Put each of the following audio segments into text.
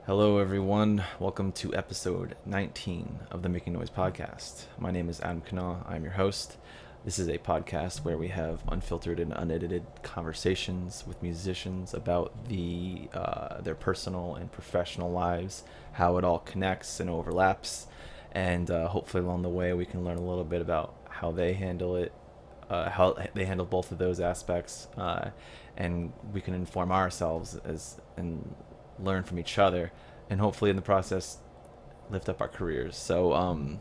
Hello, everyone. Welcome to episode 19 of the Making Noise podcast. My name is Adam Kana. I'm your host. This is a podcast where we have unfiltered and unedited conversations with musicians about their personal and professional lives, how it all connects and overlaps, and hopefully along the way we can learn a little bit about how they handle it, how they handle both of those aspects, and we can inform ourselves and learn from each other, and hopefully in the process lift up our careers. So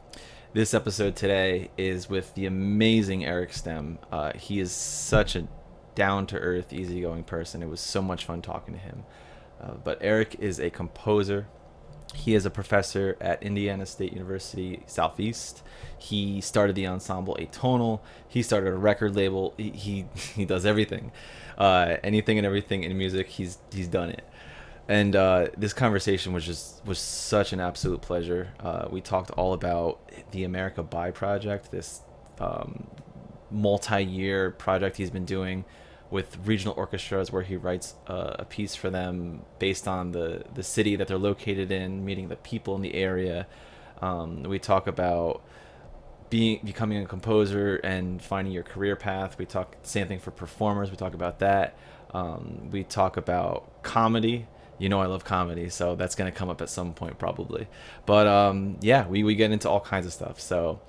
this episode today is with the amazing Erich Stem. He is such a down-to-earth, easygoing person. It was so much fun talking to him. But Erich is a composer. He is a professor at Indiana State University Southeast. He started the ensemble A Tonal. He started a record label. He does everything, anything and everything in music. He's done it. And this conversation was such an absolute pleasure. We talked all about the America By project, this multi-year project he's been doing with regional orchestras, where he writes a piece for them based on the city that they're located in, meeting the people in the area. We talk about becoming a composer and finding your career path. We talk same thing for performers. We talk about that. We talk about comedy. You know I love comedy, so that's going to come up at some point probably. But yeah, we get into all kinds of stuff. So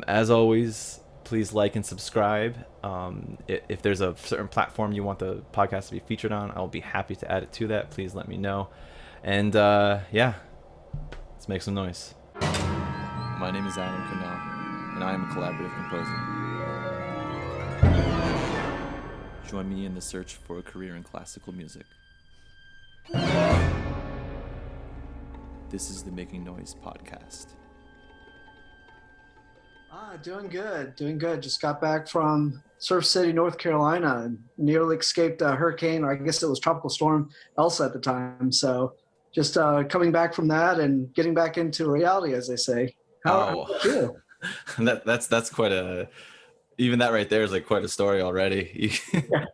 as always, please like and subscribe. If there's a certain platform you want the podcast to be featured on, I'll be happy to add it to that. Please let me know. And yeah, let's make some noise. My name is Adam Canal, and I am a collaborative composer. Join me in the search for a career in classical music. This is the Making Noise podcast. Doing good. Just got back from Surf City, North Carolina, and nearly escaped a hurricane, or I guess it was Tropical Storm Elsa at the time. So just coming back from that and getting back into reality, as they say. How about you? That's quite even that right there is like quite a story already. Yeah.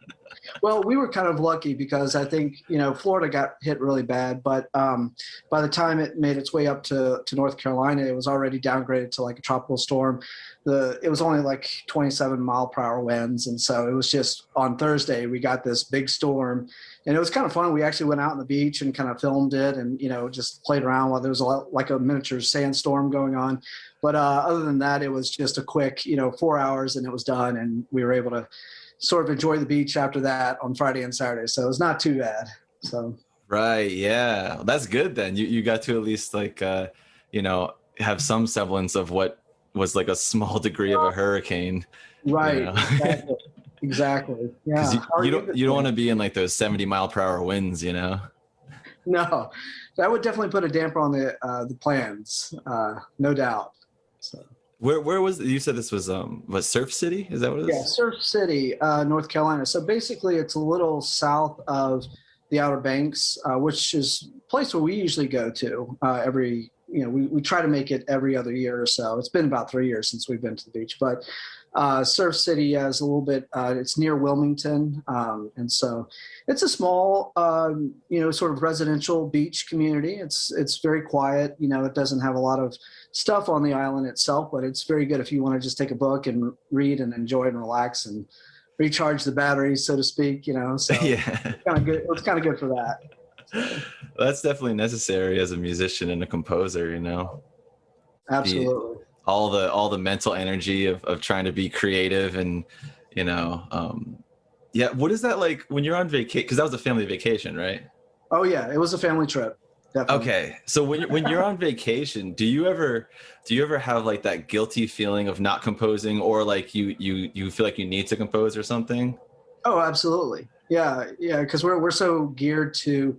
Well, we were kind of lucky because I think, Florida got hit really bad, but by the time it made its way up to North Carolina, it was already downgraded to like a tropical storm. It was only like 27-mile-per-hour winds. And so it was just on Thursday, we got this big storm, and it was kind of fun. We actually went out on the beach and kind of filmed it and, just played around while there was like a miniature sandstorm going on. But other than that, it was just a quick, 4 hours and it was done. And we were able to sort of enjoy the beach after that on Friday and Saturday. So it was not too bad. So. Right. Yeah. That's good then. You got to at least like, have some semblance of what was like a small degree of a hurricane. Right. Exactly. Yeah. You don't want to be in like those 70-mile-per-hour winds, No, that would definitely put a damper on the plans. No doubt. So. Where was you said this was Surf City? Is that what it is? Yeah, Surf City, North Carolina. So basically it's a little south of the Outer Banks, which is a place where we usually go to we try to make it every other year or so. It's been about 3 years since we've been to the beach, but Surf City is a little bit, it's near Wilmington. And so it's a small, sort of residential beach community. It's very quiet. It doesn't have a lot of stuff on the island itself, but it's very good if you want to just take a book and read and enjoy and relax and recharge the batteries, so to speak, so yeah. It's kind of good. It's kind of good for that. So. That's definitely necessary as a musician and a composer, Absolutely. All the mental energy of trying to be creative and, yeah. What is that like when you're on vacation? Because that was a family vacation, right? Oh yeah. It was a family trip. Definitely. Okay. So when you're on vacation, do you ever have like that guilty feeling of not composing, or like you feel like you need to compose or something? Oh, absolutely. Yeah. Because we're so geared to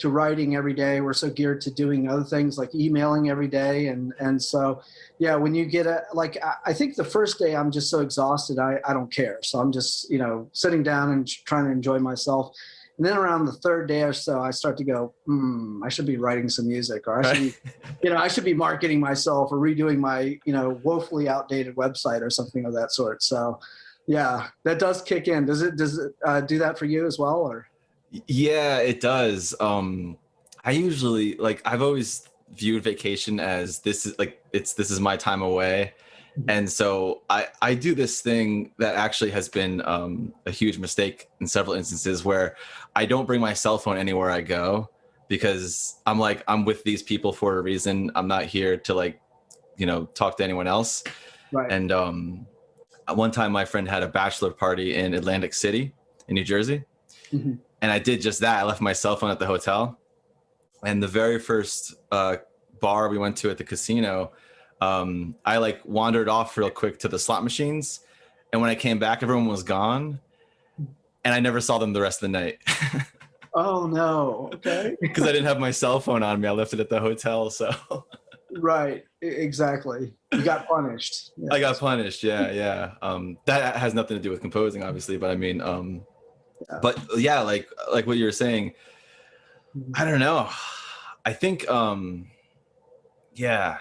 writing every day. We're so geared to doing other things like emailing every day. And so, yeah, when you get I think the first day I'm just so exhausted, I don't care. So I'm just, sitting down and trying to enjoy myself. And then around the third day or so, I start to go, I should be writing some music, or I should be marketing myself or redoing my, woefully outdated website or something of that sort. So yeah, that does kick in. Does it do that for you as well? Or? Yeah, it does. I usually like, I've always viewed vacation as this is my time away. And so I do this thing that actually has been a huge mistake in several instances, where I don't bring my cell phone anywhere I go, because I'm like, I'm with these people for a reason. I'm not here to like, talk to anyone else. Right. And one time my friend had a bachelor party in Atlantic City in New Jersey. Mm-hmm. And I did just that. I left my cell phone at the hotel. And the very first bar we went to at the casino, I like wandered off real quick to the slot machines. And when I came back, everyone was gone. And I never saw them the rest of the night. Oh, no. Okay. Because I didn't have my cell phone on me. I left it at the hotel. So. Right. Exactly. You got punished. Yeah. I got punished. Yeah. That has nothing to do with composing, obviously. But I mean, yeah. But yeah, like what you were saying, I don't know. I think, yeah,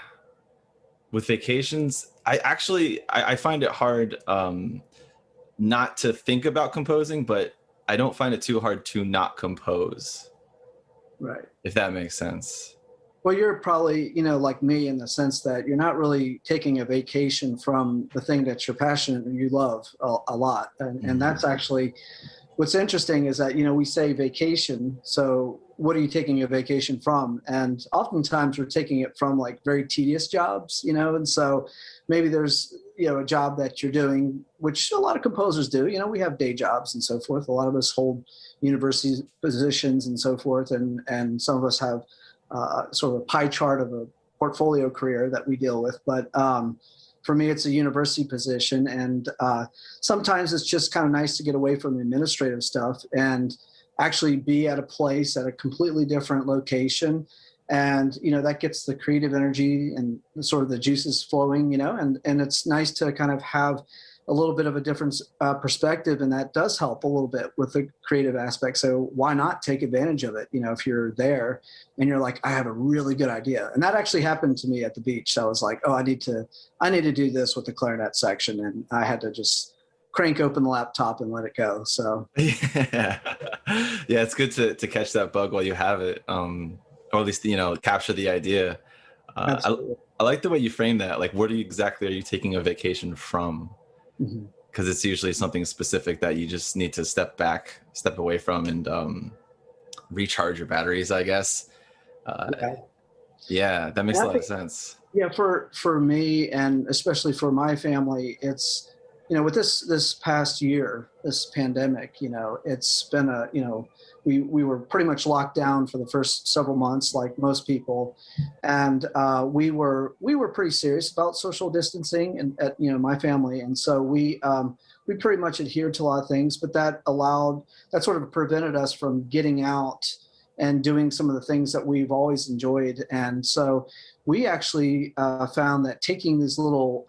with vacations, I find it hard not to think about composing, but I don't find it too hard to not compose. Right. If that makes sense. Well, you're probably, like me, in the sense that you're not really taking a vacation from the thing that you're passionate and you love a lot. And that's actually what's interesting, is that, we say vacation. So what are you taking a vacation from? And oftentimes we're taking it from like very tedious jobs, and so maybe there's, a job that you're doing, which a lot of composers do. We have day jobs and so forth. A lot of us hold university positions and so forth. And some of us have sort of a pie chart of a portfolio career that we deal with. But for me, it's a university position. And sometimes it's just kind of nice to get away from the administrative stuff and actually be at a place at a completely different location. And, that gets the creative energy and sort of the juices flowing, and it's nice to kind of have a little bit of a different perspective. And that does help a little bit with the creative aspect. So why not take advantage of it? If you're there and you're like, I have a really good idea. And that actually happened to me at the beach. I was like, oh, I need to do this with the clarinet section. And I had to just crank open the laptop and let it go. So yeah, it's good to catch that bug while you have it. Or at least, capture the idea. I like the way you frame that. Like, what exactly are you taking a vacation from? Because it's usually something specific that you just need to step away from, and recharge your batteries, I guess. Yeah, that makes a lot of sense. Yeah, for me, and especially for my family, it's, with this past year, this pandemic, it's been we were pretty much locked down for the first several months, like most people, and we were pretty serious about social distancing and at my family, and so we pretty much adhered to a lot of things, but that sort of prevented us from getting out and doing some of the things that we've always enjoyed. And so we actually found that taking these little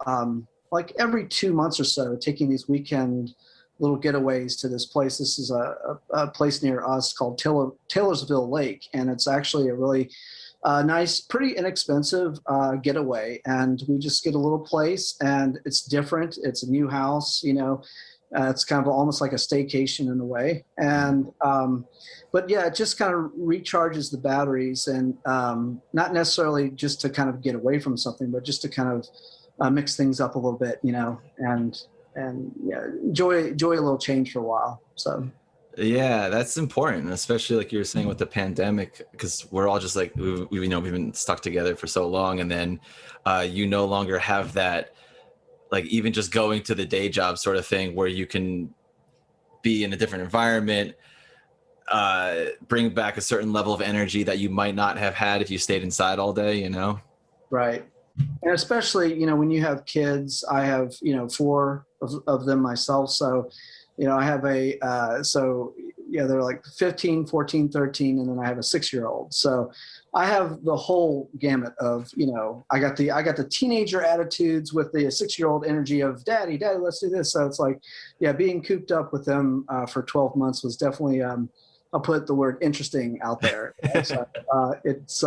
like every 2 months or so, taking these weekend little getaways to this place. This is a place near us called Taylorsville Lake, and it's actually a really nice, pretty inexpensive getaway. And we just get a little place, and it's different. It's a new house, it's kind of almost like a staycation in a way. And but yeah, it just kind of recharges the batteries, and not necessarily just to kind of get away from something, but just to kind of mix things up a little bit, and yeah, enjoy a little change for a while. So yeah, that's important, especially like you were saying with the pandemic, because we're all just like we've been stuck together for so long, and then you no longer have that, like, even just going to the day job sort of thing where you can be in a different environment, bring back a certain level of energy that you might not have had if you stayed inside all day, Right. And especially, when you have kids, I have, 4 of them myself. So, I have they're like 15, 14, 13, and then I have a 6-year-old. So I have the whole gamut of, I got the teenager attitudes with the 6-year-old energy of daddy, let's do this. So it's like, yeah, being cooped up with them for 12 months was definitely, I'll put the word interesting out there. So, it's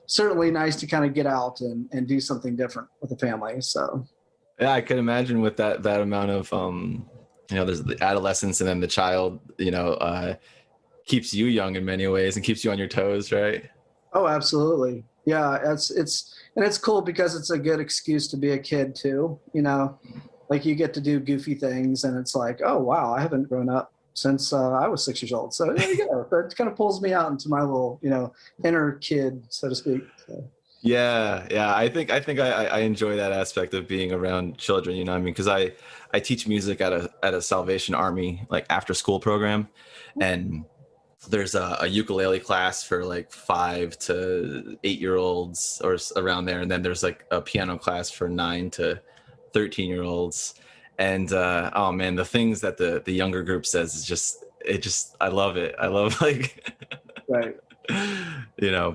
certainly nice to kind of get out and do something different with the family. So yeah, I could imagine with that amount of there's the adolescence, and then the child keeps you young in many ways and keeps you on your toes, right? Oh, absolutely. Yeah, and it's cool because it's a good excuse to be a kid too, you know. Like you get to do goofy things and it's like, oh wow, I haven't grown up since I was 6 years old. So there you go. That kind of pulls me out into my little, inner kid, so to speak. So. Yeah, yeah. I think I enjoy that aspect of being around children. You know, what I mean, because I teach music at a Salvation Army like after school program, and there's a ukulele class for like 5 to 8 year olds or around there, and then there's like a piano class for 9 to 13 year olds. And oh man, the things that the younger group says is just I love it. I love like Right.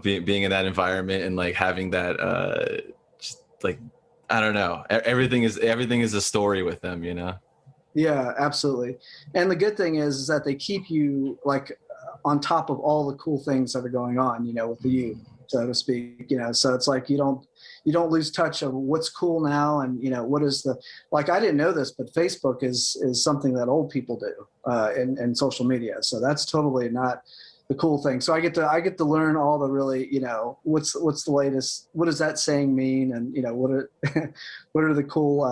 being in that environment and like having that just like I don't know, everything is a story with them, you know. Yeah, absolutely. And the good thing is that they keep you like on top of all the cool things that are going on, with the youth, so to speak. So it's like you don't lose touch of what's cool now, and what is the like. I didn't know this, but Facebook is something that old people do in social media. So that's totally not the cool thing. So I get to learn all the really, what's the latest, what does that saying mean, and what are what are the cool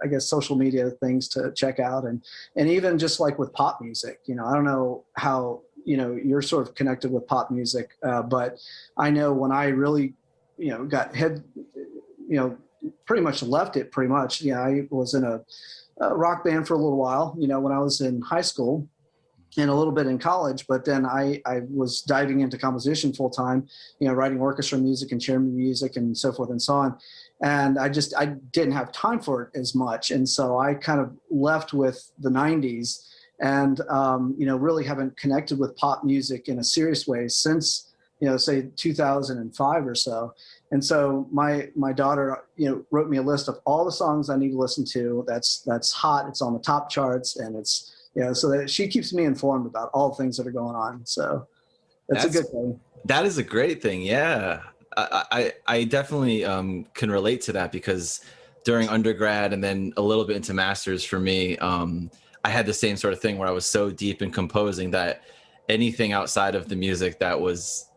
I guess social media things to check out, and even just like with pop music, I don't know how you're sort of connected with pop music, but I know when I really got pretty much left it pretty much. I was in a rock band for a little while, when I was in high school and a little bit in college, but then I was diving into composition full time, writing orchestra music and chamber music and so forth and so on. And I didn't have time for it as much. And so I kind of left with the 90s and, really haven't connected with pop music in a serious way since, say 2005 or so. And so my daughter, wrote me a list of all the songs I need to listen to. That's hot. It's on the top charts, and it's, so that she keeps me informed about all the things that are going on. So that's a good thing. That is a great thing. Yeah. I definitely can relate to that because during undergrad and then a little bit into masters for me, I had the same sort of thing where I was so deep in composing that anything outside of the music that was,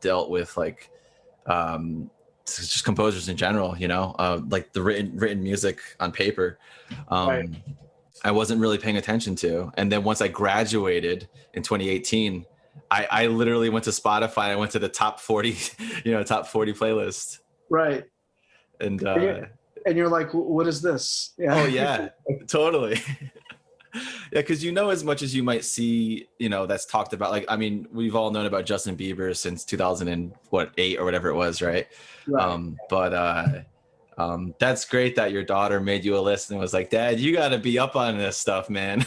dealt with like just composers in general, like the written music on paper. Right. I wasn't really paying attention to. And then once I graduated in 2018, I literally went to Spotify. I went to the top 40, top 40 playlist. Right. And and you're like, what is this? Yeah. Oh yeah, totally. Yeah, because as much as you might see, that's talked about. Like, I mean, we've all known about Justin Bieber since 2008 or whatever it was, right? Right. But that's great that your daughter made you a list and was like, Dad, you got to be up on this stuff, man.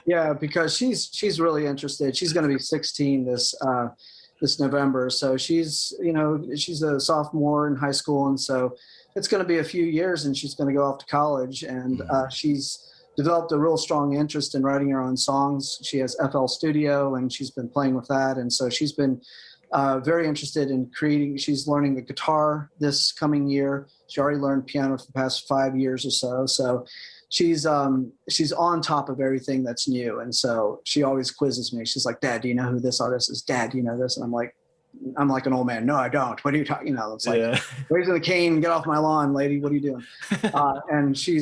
Yeah, because she's really interested. She's going to be 16 this November, so she's a sophomore in high school, and so it's going to be a few years, and she's going to go off to college, and she's developed a real strong interest in writing her own songs. She has FL Studio, and she's been playing with that, and so she's been very interested in creating. She's learning the guitar this coming year. She already learned piano for the past 5 years or so. So she's on top of everything that's new. And so she always quizzes me. She's like, Dad, do you know who this artist is? Dad, do you know this? And I'm like an old man. No, I don't. What are you talking? It's like, raising the cane, get off my lawn, lady. What are you doing? And she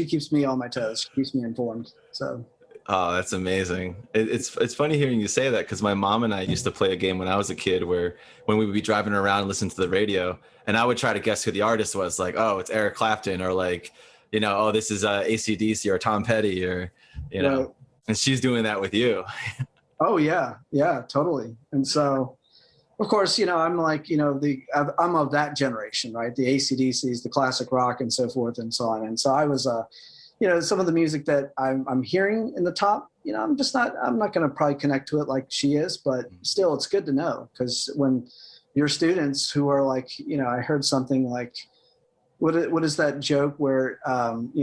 keeps me on my toes. She keeps me informed. So. Oh, that's amazing. It's funny hearing you say that because my mom and I used to play a game when I was a kid where when we would be driving around and listen to the radio and I would try to guess who the artist was, like, oh, it's Eric Clapton, or like, oh, this is AC/DC or Tom Petty, or, Right. And she's doing that with you. Oh yeah. Yeah, totally. And so, of course, I'm like, I'm of that generation, right? The AC/DCs, the classic rock and so forth and so on. And so I was, some of the music that I'm hearing in the top, I'm not going to probably connect to it like she is, but still it's good to know, because when your students who are like, I heard something like, what is that joke where,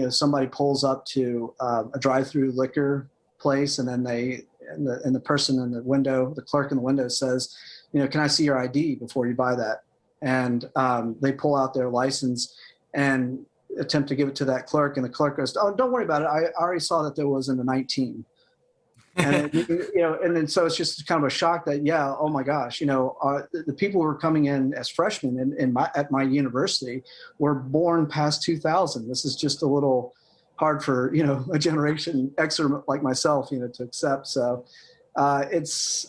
somebody pulls up to a drive-through liquor place and then the person in the window, the clerk in the window says, can I see your ID before you buy that? And they pull out their license and attempt to give it to that clerk, and the clerk goes, oh, don't worry about it. I already saw that there wasn't a 19. And then, and then so it's just kind of a shock that, yeah, oh my gosh, the people who were coming in as freshmen at my university were born past 2000. This is just a little hard for, a generation Xer like myself, to accept. So it's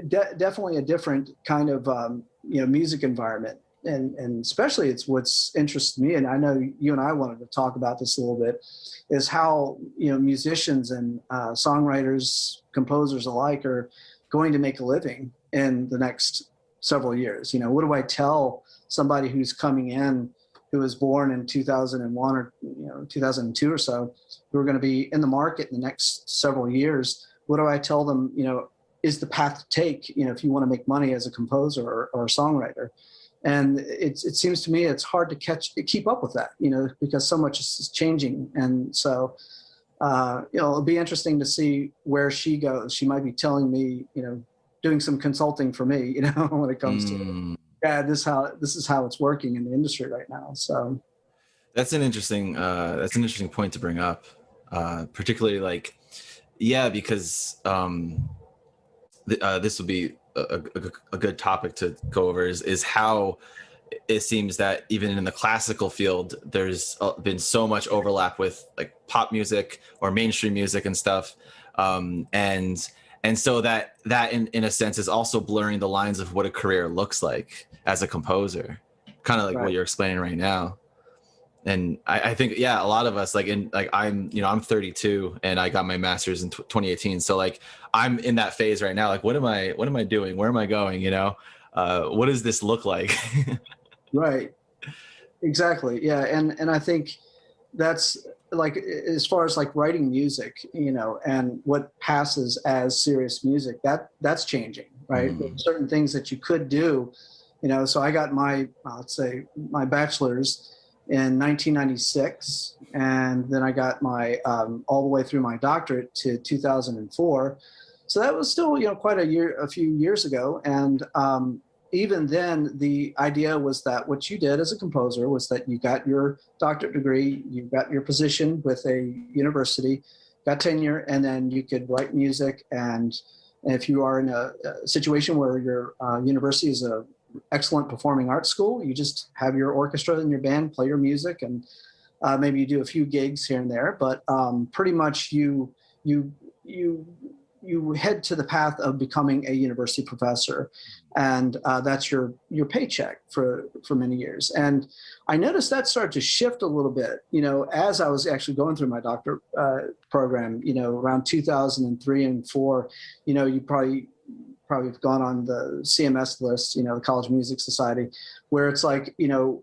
definitely a different kind of, music environment. And especially it's what's interested me, and I know you and I wanted to talk about this a little bit, is how musicians and songwriters, composers alike are going to make a living in the next several years. What do I tell somebody who's coming in, who was born in 2001 or 2002 or so, who are going to be in the market in the next several years? What do I tell them? Is the path to take? If you want to make money as a composer or a songwriter. And it seems to me it's hard to keep up with that, because so much is changing. And so, it'll be interesting to see where she goes. She might be telling me, doing some consulting for me, when it comes to, this is how it's working in the industry right now. So that's an interesting point to bring up, particularly because this would be a good topic to go over is how it seems that even in the classical field, there's been so much overlap with like pop music or mainstream music and stuff. And so that in a sense is also blurring the lines of what a career looks like as a composer, kind of like what you're explaining right now. And I think, a lot of us I'm 32 and I got my master's in 2018. So I'm in that phase right now. Like, what am I doing? Where am I going? What does this look like? Right. Exactly. Yeah. And I think that's as far as writing music, and what passes as serious music, that's changing, right? There's certain things that you could do, so I got my, let's say my bachelor's in 1996, and then I got my all the way through my doctorate to 2004. So that was still quite a few years ago. And even then, the idea was that what you did as a composer was that you got your doctorate degree, you got your position with a university, got tenure, and then you could write music. And if you are in a situation where your university is a excellent performing arts school, you just have your orchestra and your band play your music, and maybe you do a few gigs here and there, but pretty much you head to the path of becoming a university professor, and that's your paycheck for many years. And I noticed that started to shift a little bit, as I was actually going through my doctorate program, around 2003 and 4. You probably have gone on the CMS list, the College Music Society, where it's we're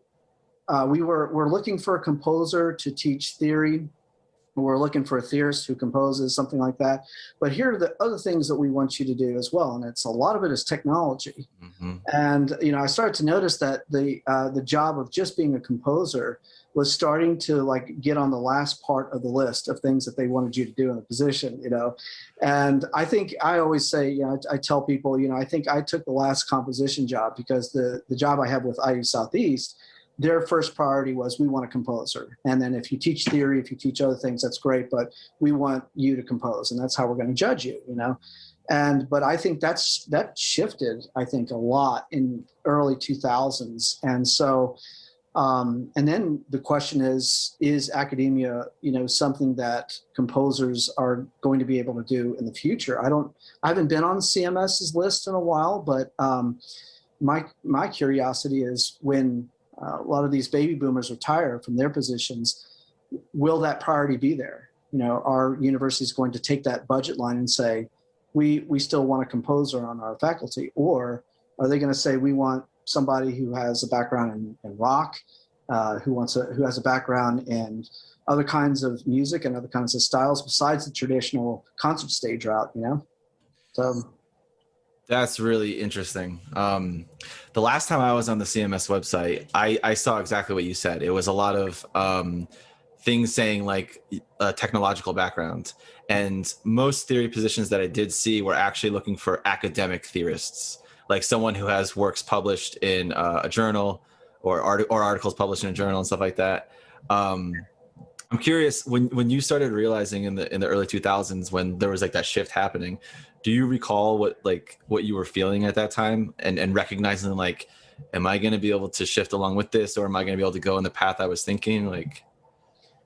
looking for a composer to teach theory. We're looking for a theorist who composes, something like that. But here are the other things that we want you to do as well. And a lot of it is technology. Mm-hmm. And, I started to notice that the job of just being a composer was starting to get on the last part of the list of things that they wanted you to do in the position, And I think I always say, I tell people, I think I took the last composition job because the job I have with IU Southeast, their first priority was, we want a composer. And then if you teach theory, if you teach other things, that's great, but we want you to compose, and that's how we're going to judge you, but I think that shifted, I think, a lot in early 2000s. And so, and then the question is academia, something that composers are going to be able to do in the future? I haven't been on CMS's list in a while, but my curiosity is, when a lot of these baby boomers retire from their positions, will that priority be there? Are universities going to take that budget line and say, we still want a composer on our faculty? Or are they going to say, we want somebody who has a background in rock, who has a background in other kinds of music and other kinds of styles besides the traditional concert stage route, So that's really interesting. The last time I was on the CMS website, I saw exactly what you said. It was a lot of things saying a technological background. And most theory positions that I did see were actually looking for academic theorists, like someone who has works published in a journal or articles published in a journal and stuff like that. I'm curious, when you started realizing in the early 2000s, when there was like that shift happening, do you recall what you were feeling at that time, and recognizing like, am I going to be able to shift along with this, or am I going to be able to go in the path I was thinking? Like,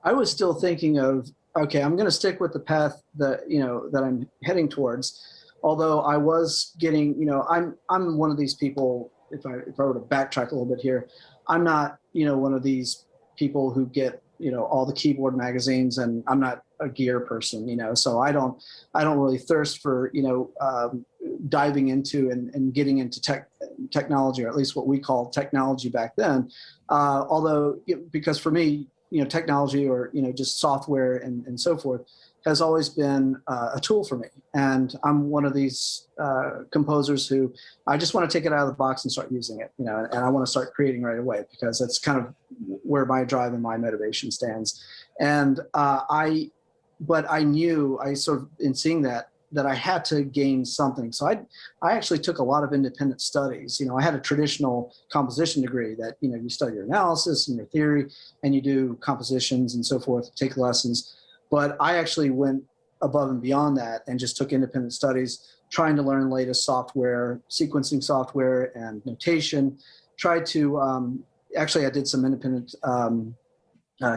I was still thinking of, okay, I'm going to stick with the path that, that I'm heading towards. Although I was getting, I'm one of these people, if I were to backtrack a little bit here, I'm not, one of these people who get, all the keyboard magazines, and I'm not a gear person, so I don't really thirst for, diving into and getting into technology, or at least what we call technology back then. Although, because for me, technology, or, just software and so forth, has always been a tool for me. And I'm one of these composers who I just want to take it out of the box and start using it, and I want to start creating right away, because that's kind of where my drive and my motivation stands. And but I knew, I sort of, in seeing that I had to gain something. So I actually took a lot of independent studies. I had a traditional composition degree that, you study your analysis and your theory, and you do compositions and so forth, take lessons. But I actually went above and beyond that and just took independent studies, trying to learn latest software, sequencing software and notation. Tried to, actually I did some independent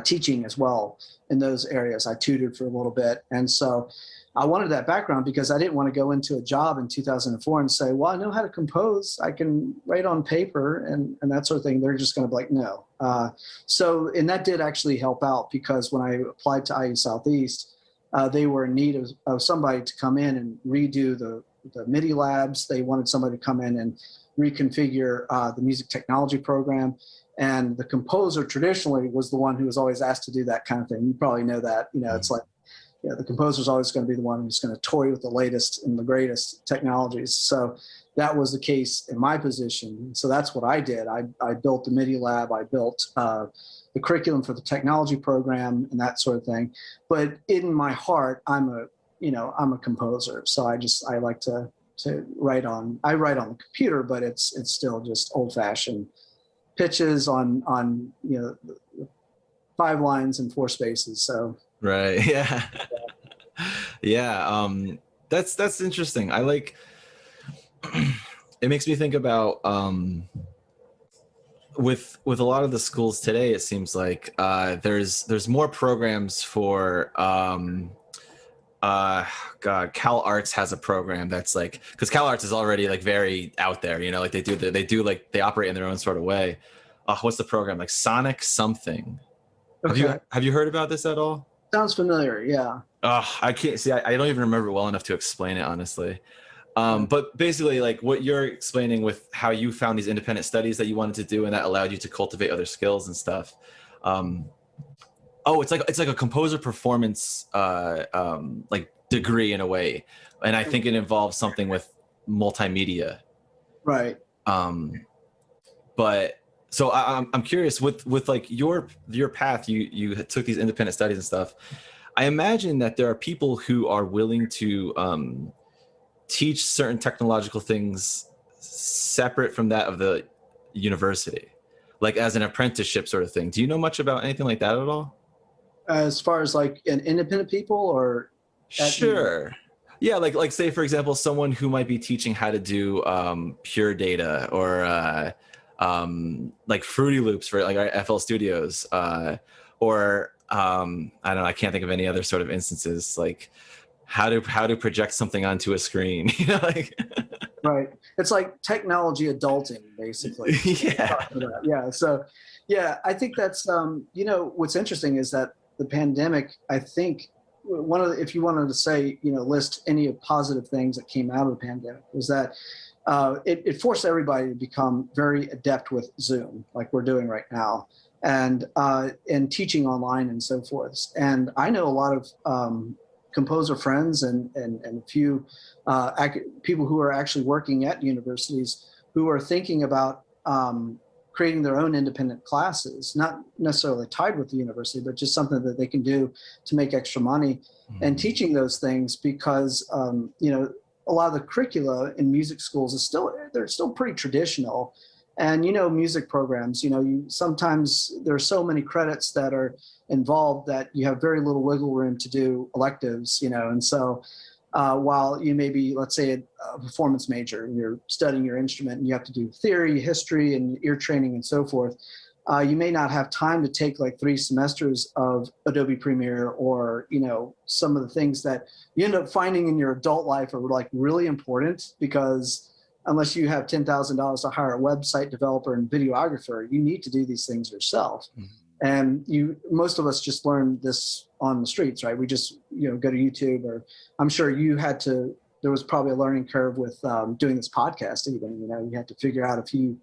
teaching as well in those areas. I tutored for a little bit. And so I wanted that background, because I didn't want to go into a job in 2004 and say, well, I know how to compose, I can write on paper and that sort of thing. They're just going to be like, no. And that did actually help out, because when I applied to IU Southeast, they were in need of somebody to come in and redo the MIDI labs. They wanted somebody to come in and reconfigure the music technology program. And the composer traditionally was the one who was always asked to do that kind of thing. You probably know that, it's like, the composer is always going to be the one who's going to toy with the latest and the greatest technologies. So that was the case in my position. So that's what I did. I built the MIDI lab. I built the curriculum for the technology program and that sort of thing. But in my heart, I'm a composer. So I like to write on the computer, but it's still just old fashioned pitches on 5 lines and 4 spaces. So. Right. Yeah. Yeah. That's interesting. I like, it makes me think about, with a lot of the schools today, it seems like, there's more programs for, Cal Arts has a program that's like, because Cal Arts is already like very out there, like they operate in their own sort of way. What's the program? Like Sonic something. Okay. Have you heard about this at all? Sounds familiar. Yeah. I can't see. I don't even remember well enough to explain it, honestly. But basically, like what you're explaining with how you found these independent studies that you wanted to do, and that allowed you to cultivate other skills and stuff. It's like a composer performance like degree in a way, and I think it involves something with multimedia. Right. But so I'm curious with like your path. You took these independent studies and stuff. I imagine that there are people who are willing to teach certain technological things separate from that of the university, like as an apprenticeship sort of thing. Do you know much about anything like that at all? As far as like an independent people, or? Sure. Yeah, like say for example, someone who might be teaching how to do pure data, or like Fruity Loops for like FL Studios, or I don't know, I can't think of any other sort of instances, like how to project something onto a screen, like. Right. It's like technology adulting, basically. Yeah. Yeah. So, yeah, I think that's, what's interesting is that the pandemic, I think if you wanted to say, list any positive things that came out of the pandemic, was that it forced everybody to become very adept with Zoom, like we're doing right now, and teaching online and so forth. And I know a lot of composer friends and a few people who are actually working at universities who are thinking about creating their own independent classes, not necessarily tied with the university, but just something that they can do to make extra money, and teaching those things, because a lot of the curricula in music schools they're still pretty traditional. And, music programs, sometimes there are so many credits that are involved that you have very little wiggle room to do electives, and so while you may be, let's say, a performance major and you're studying your instrument and you have to do theory, history, and ear training and so forth, you may not have time to take like 3 semesters of Adobe Premiere or, some of the things that you end up finding in your adult life are like really important, because unless you have $10,000 to hire a website developer and videographer, you need to do these things yourself. Mm-hmm. And most of us just learn this on the streets, right? We just, go to YouTube, or I'm sure there was probably a learning curve with doing this podcast even, you had to figure out a few,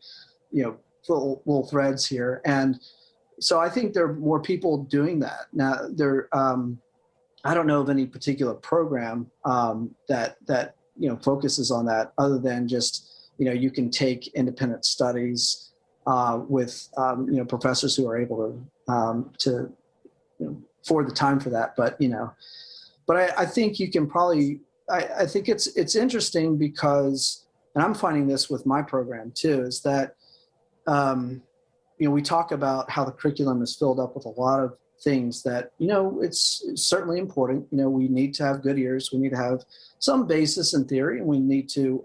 little threads here. And so I think there are more people doing that. Now I don't know of any particular program that focuses on that, other than just, you can take independent studies with professors who are able to afford the time for that. But I think you can probably. I think it's interesting because, and I'm finding this with my program too, is that we talk about how the curriculum is filled up with a lot of things that it's certainly important. We need to have good ears. We need to have some basis in theory, and we need to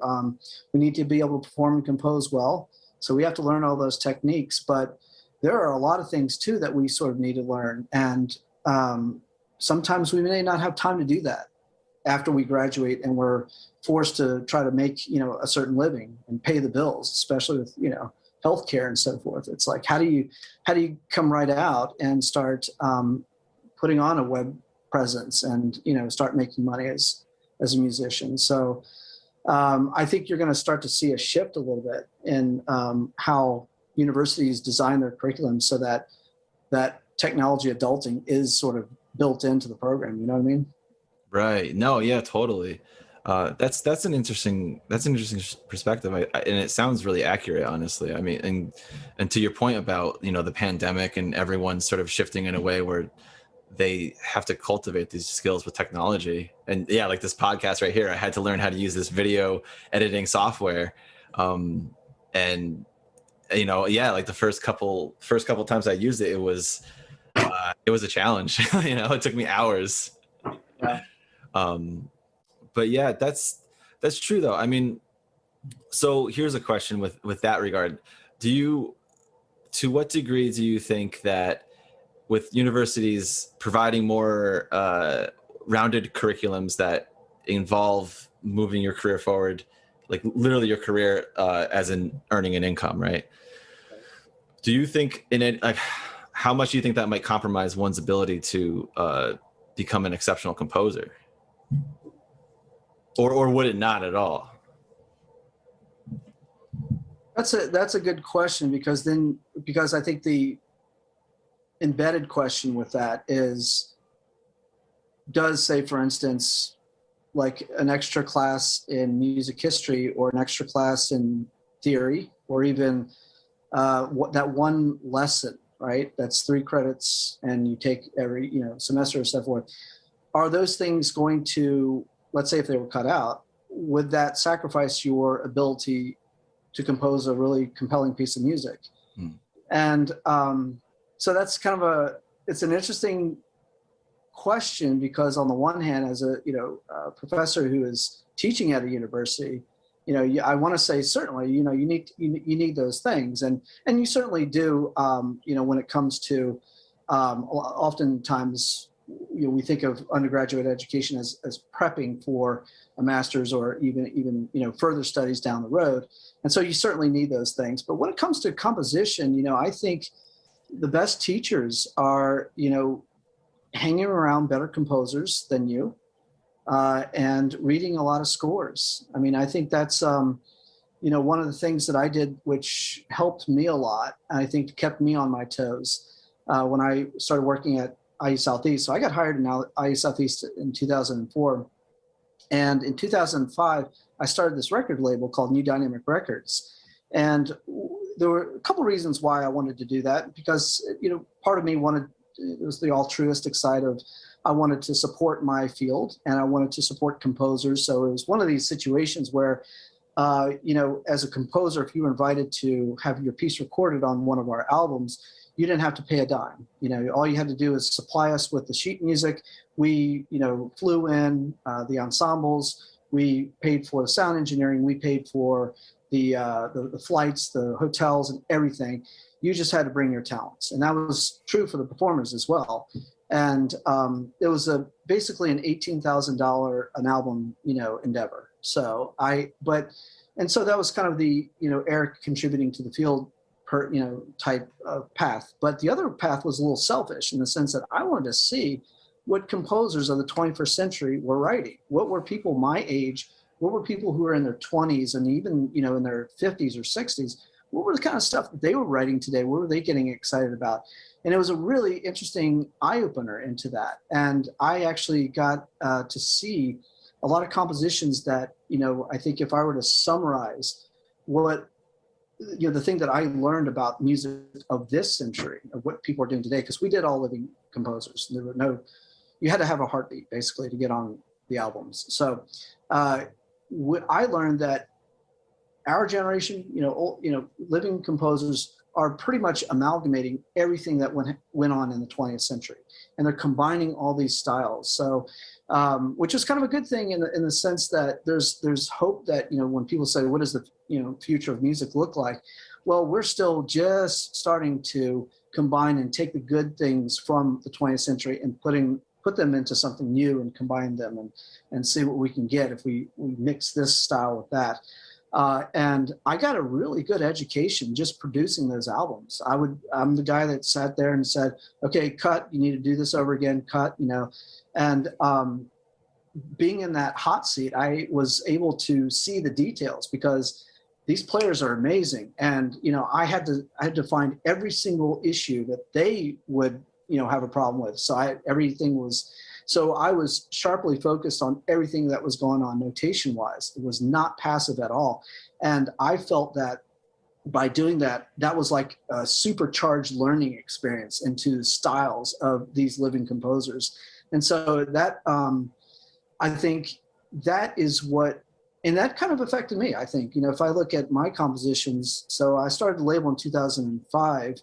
be able to perform and compose well. So we have to learn all those techniques, but there are a lot of things too that we sort of need to learn. And sometimes we may not have time to do that after we graduate and we're forced to try to make, a certain living and pay the bills, especially with, healthcare and so forth. It's like, how do you come right out and start putting on a web presence and, start making money as a musician? So I think you're going to start to see a shift a little bit in how universities design their curriculum, so that technology adulting is sort of built into the program. You know what I mean? Right. No, yeah, totally. That's an interesting perspective, and it sounds really accurate, honestly. I mean, and to your point about the pandemic and everyone sort of shifting in a way where they have to cultivate these skills with technology. And yeah, like this podcast right here, I had to learn how to use this video editing software, and like the first couple times I used it, it was a challenge. It took me hours. Yeah. But yeah, that's true though. I mean, so here's a question with that regard. To what degree do you think that with universities providing more rounded curriculums that involve moving your career forward, like literally your career as in earning an income, right? Do you think how much do you think that might compromise one's ability to become an exceptional composer? Or would it not at all? That's a good question, because I think the embedded question with that is, does, say, for instance, like an extra class in music history or an extra class in theory, or even that one lesson, right? That's 3 credits and you take every semester or so forth. Are those things going to, let's say if they were cut out, would that sacrifice your ability to compose a really compelling piece of music? And so that's kind of it's an interesting question, because on the one hand, as a professor who is teaching at a university, I want to say certainly, you need those things, and you certainly do, when it comes to oftentimes, we think of undergraduate education as prepping for a master's or even further studies down the road. And so you certainly need those things. But when it comes to composition, I think the best teachers are, hanging around better composers than you and reading a lot of scores. I mean, I think that's, one of the things that I did, which helped me a lot, and I think kept me on my toes when I started working at IU Southeast. So I got hired in IU Southeast in 2004. And in 2005, I started this record label called New Dynamic Records. And there were a couple of reasons why I wanted to do that, because, part of me it was the altruistic side of, I wanted to support my field and I wanted to support composers. So it was one of these situations where as a composer, if you were invited to have your piece recorded on one of our albums, you didn't have to pay a dime. All you had to do is supply us with the sheet music. We, flew in the ensembles. We paid for the sound engineering. We paid for the flights, the hotels, and everything. You just had to bring your talents, and that was true for the performers as well. And it was basically an $18,000 an album, endeavor. So so that was kind of the Erich contributing to the field type of path. But the other path was a little selfish in the sense that I wanted to see what composers of the 21st century were writing. What were people my age? What were people who were in their 20s and even in their 50s or 60s? What were the kind of stuff that they were writing today? What were they getting excited about? And it was a really interesting eye-opener into that. And I actually got to see a lot of compositions that, I think if I were to summarize what, the thing that I learned about music of this century, of what people are doing today, because we did all living composers. There were you had to have a heartbeat basically to get on the albums. So I learned that our generation, living composers are pretty much amalgamating everything that went on in the 20th century, and they're combining all these styles. So, which is kind of a good thing in the sense that there's hope that when people say, "What does the future of music look like?" Well, we're still just starting to combine and take the good things from the 20th century and put them into something new and combine them and see what we can get if we mix this style with that. And I got a really good education just producing those albums. I'm the guy that sat there and said, okay, cut, you need to do this over again, cut, and being in that hot seat, I was able to see the details because these players are amazing. And, I had to find every single issue that they would, have a problem with. So I was sharply focused on everything that was going on notation wise. It was not passive at all. And I felt that by doing that, that was like a supercharged learning experience into the styles of these living composers. And so that, I think that is what, and that kind of affected me. I think, if I look at my compositions, so I started the label in 2005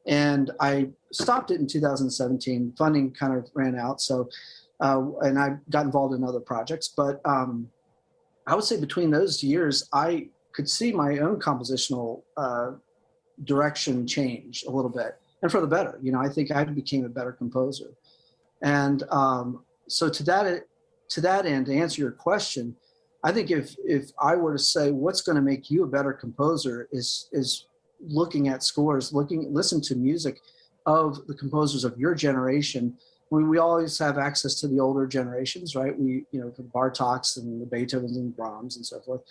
and I stopped it in 2017. Funding kind of ran out. So, and I got involved in other projects, but I would say between those years, I could see my own compositional direction change a little bit, and for the better. I think I became a better composer. And so to that end, to answer your question, I think if I were to say what's going to make you a better composer is looking at scores, listen to music of the composers of your generation. We always have access to the older generations, right? We, the Bartoks and the Beethovens and Brahms and so forth,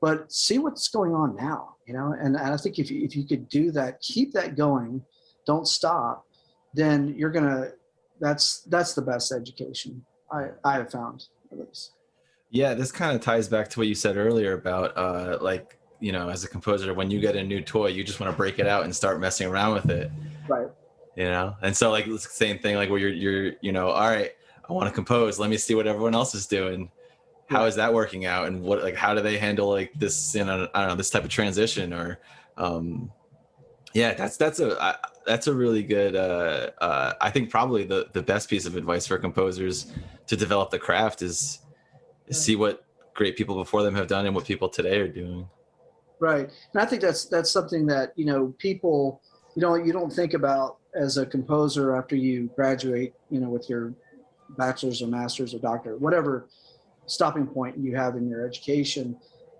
but see what's going on now, and I think if you could do that, keep that going, don't stop, then that's the best education I have found, at least. Yeah, this kind of ties back to what you said earlier about as a composer, when you get a new toy, you just want to break it out and start messing around with it. Right. And so like it's the same thing, like where you're all right, I want to compose, let me see what everyone else is doing. How is that working out? And how do they handle like this, I don't know, this type of transition or, that's a really good, I think probably the best piece of advice for composers to develop the craft is see what great people before them have done and what people today are doing. Right. And I think that's something that, people, you don't think about as a composer after you graduate, with your bachelor's or master's or doctorate, whatever stopping point you have in your education.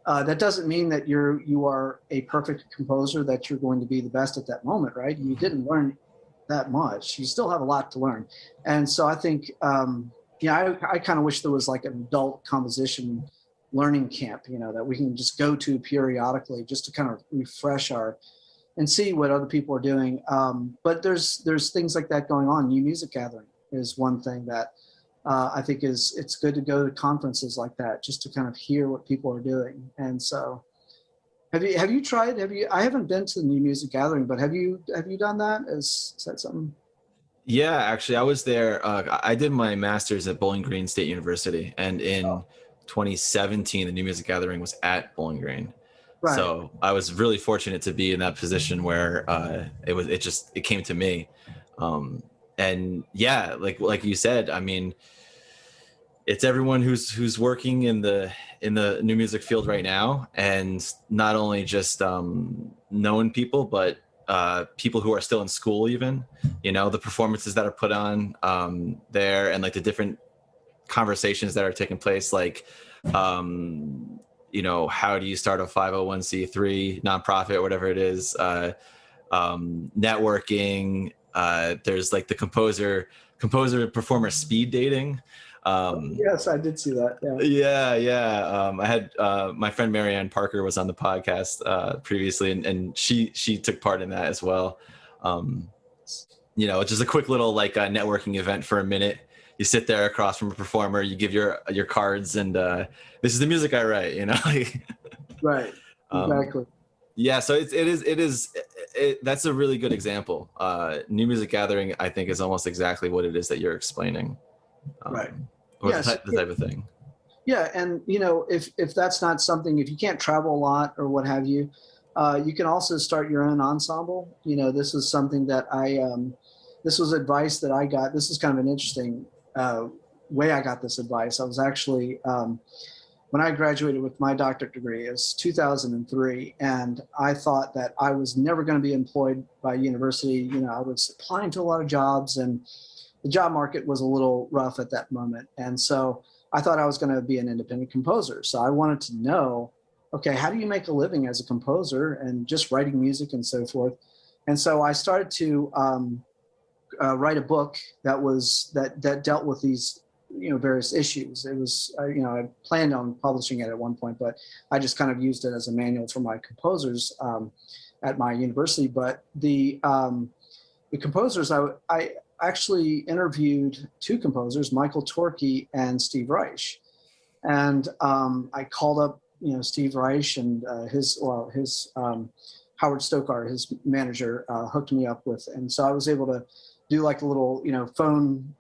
That doesn't mean that you are a perfect composer, that you're going to be the best at that moment, right? You didn't learn that much. You still have a lot to learn. And so I think, I kind of wish there was like an adult composition learning camp, that we can just go to periodically just to kind of refresh and see what other people are doing. But there's things like that going on. New music gathering is one thing that I think it's good to go to conferences like that just to kind of hear what people are doing. And so have you tried, I haven't been to the New Music Gathering, but have you done that? Is that something? Yeah, actually I was there. I did my master's at Bowling Green State University, and in 2017, the New Music Gathering was at Bowling Green. Right. So I was really fortunate to be in that position where it came to me. And yeah, like you said, I mean, it's everyone who's working in the new music field right now, and not only just known people, but people who are still in school, even, the performances that are put on there, and like the different conversations that are taking place, like how do you start a 501c3 nonprofit or whatever it is, networking, there's like the composer performer speed dating. Yes, I did see that. Yeah. Yeah. I had my friend Marianne Parker was on the podcast previously, and she took part in that as well. Just a quick little like networking event for a minute. You sit there across from a performer, you give your cards, and this is the music I write. Right. Exactly. Yeah. So it is. That's a really good example. New Music Gathering, I think, is almost exactly what it is that you're explaining. Right. Or yes, the type of thing. Yeah, and if that's not something, if you can't travel a lot or what have you, you can also start your own ensemble. This is something that this was advice that I got. This is kind of an interesting way I got this advice. I was actually, when I graduated with my doctorate degree, it was 2003, and I thought that I was never going to be employed by university. I was applying to a lot of jobs, and the job market was a little rough at that moment. And so I thought I was going to be an independent composer. So I wanted to know, okay, how do you make a living as a composer and just writing music and so forth? And so I started to write a book that dealt with these, various issues. It was, I planned on publishing it at one point, but I just kind of used it as a manual for my composers at my university. But the composers, I actually interviewed two composers, Michael Torkey and Steve Reich. And I called up, Steve Reich, and his Howard Stokar, his manager, hooked me up with. And so I was able to do like a little, phone,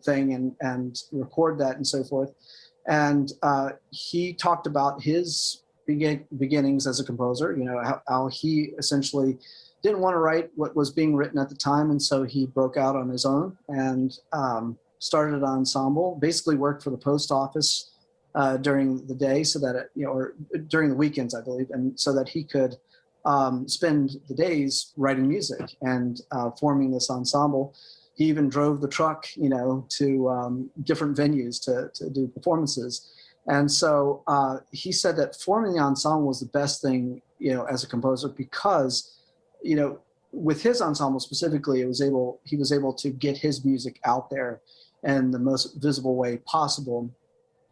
thing and record that and so forth. And he talked about his beginnings as a composer, how he essentially didn't want to write what was being written at the time. And so he broke out on his own and started an ensemble, basically worked for the post office during the day, so that, or during the weekends, I believe. And so that he could spend the days writing music and forming this ensemble. He even drove the truck, to different venues to do performances. And so he said that forming the ensemble was the best thing, as a composer, because with his ensemble specifically, he was able to get his music out there in the most visible way possible.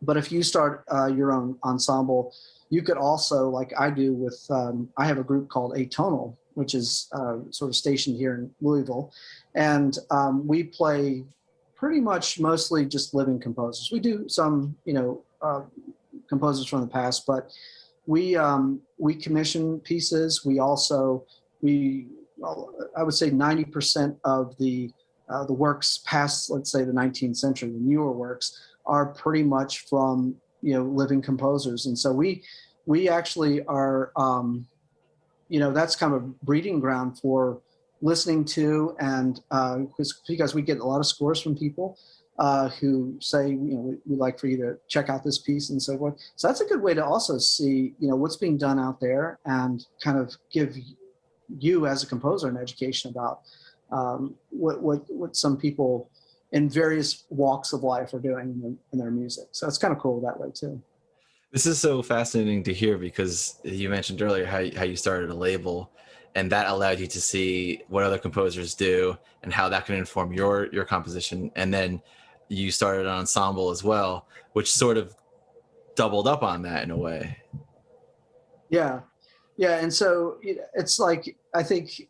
But if you start your own ensemble, you could also, like I do with, I have a group called Tonal, which is sort of stationed here in Louisville. And we play pretty much mostly just living composers. We do some, composers from the past, but we commission pieces. We also, I would say 90% of the works past, let's say, the 19th century, the newer works, are pretty much from living composers. And so we actually are that's kind of a breeding ground for listening to, and because we get a lot of scores from people who say, we'd like for you to check out this piece and so forth. So that's a good way to also see what's being done out there, and kind of give you as a composer an education about what some people in various walks of life are doing in their music. So it's kind of cool that way too. This is so fascinating to hear, because you mentioned earlier how you started a label, and that allowed you to see what other composers do and how that can inform your composition. And then you started an ensemble as well, which sort of doubled up on that in a way. Yeah. Yeah. And so it's like, I think,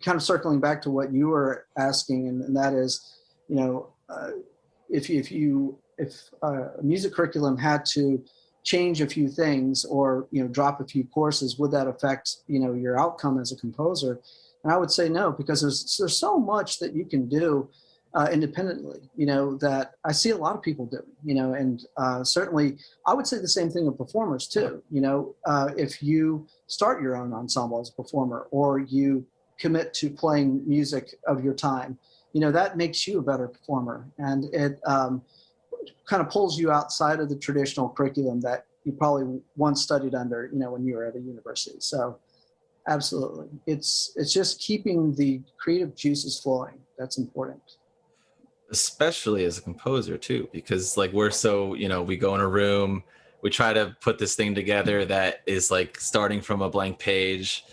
kind of circling back to what you were asking, and that is, if a music curriculum had to change a few things, or drop a few courses, would that affect your outcome as a composer? And I would say no, because there's so much that you can do independently, that I see a lot of people doing, and certainly I would say the same thing of performers too. If you start your own ensemble as a performer, or you commit to playing music of your time, that makes you a better performer, and it kind of pulls you outside of the traditional curriculum that you probably once studied under, when you were at a university. So absolutely, it's just keeping the creative juices flowing. That's important. Especially as a composer too, because like we're so, we go in a room, we try to put this thing together that is like starting from a blank page.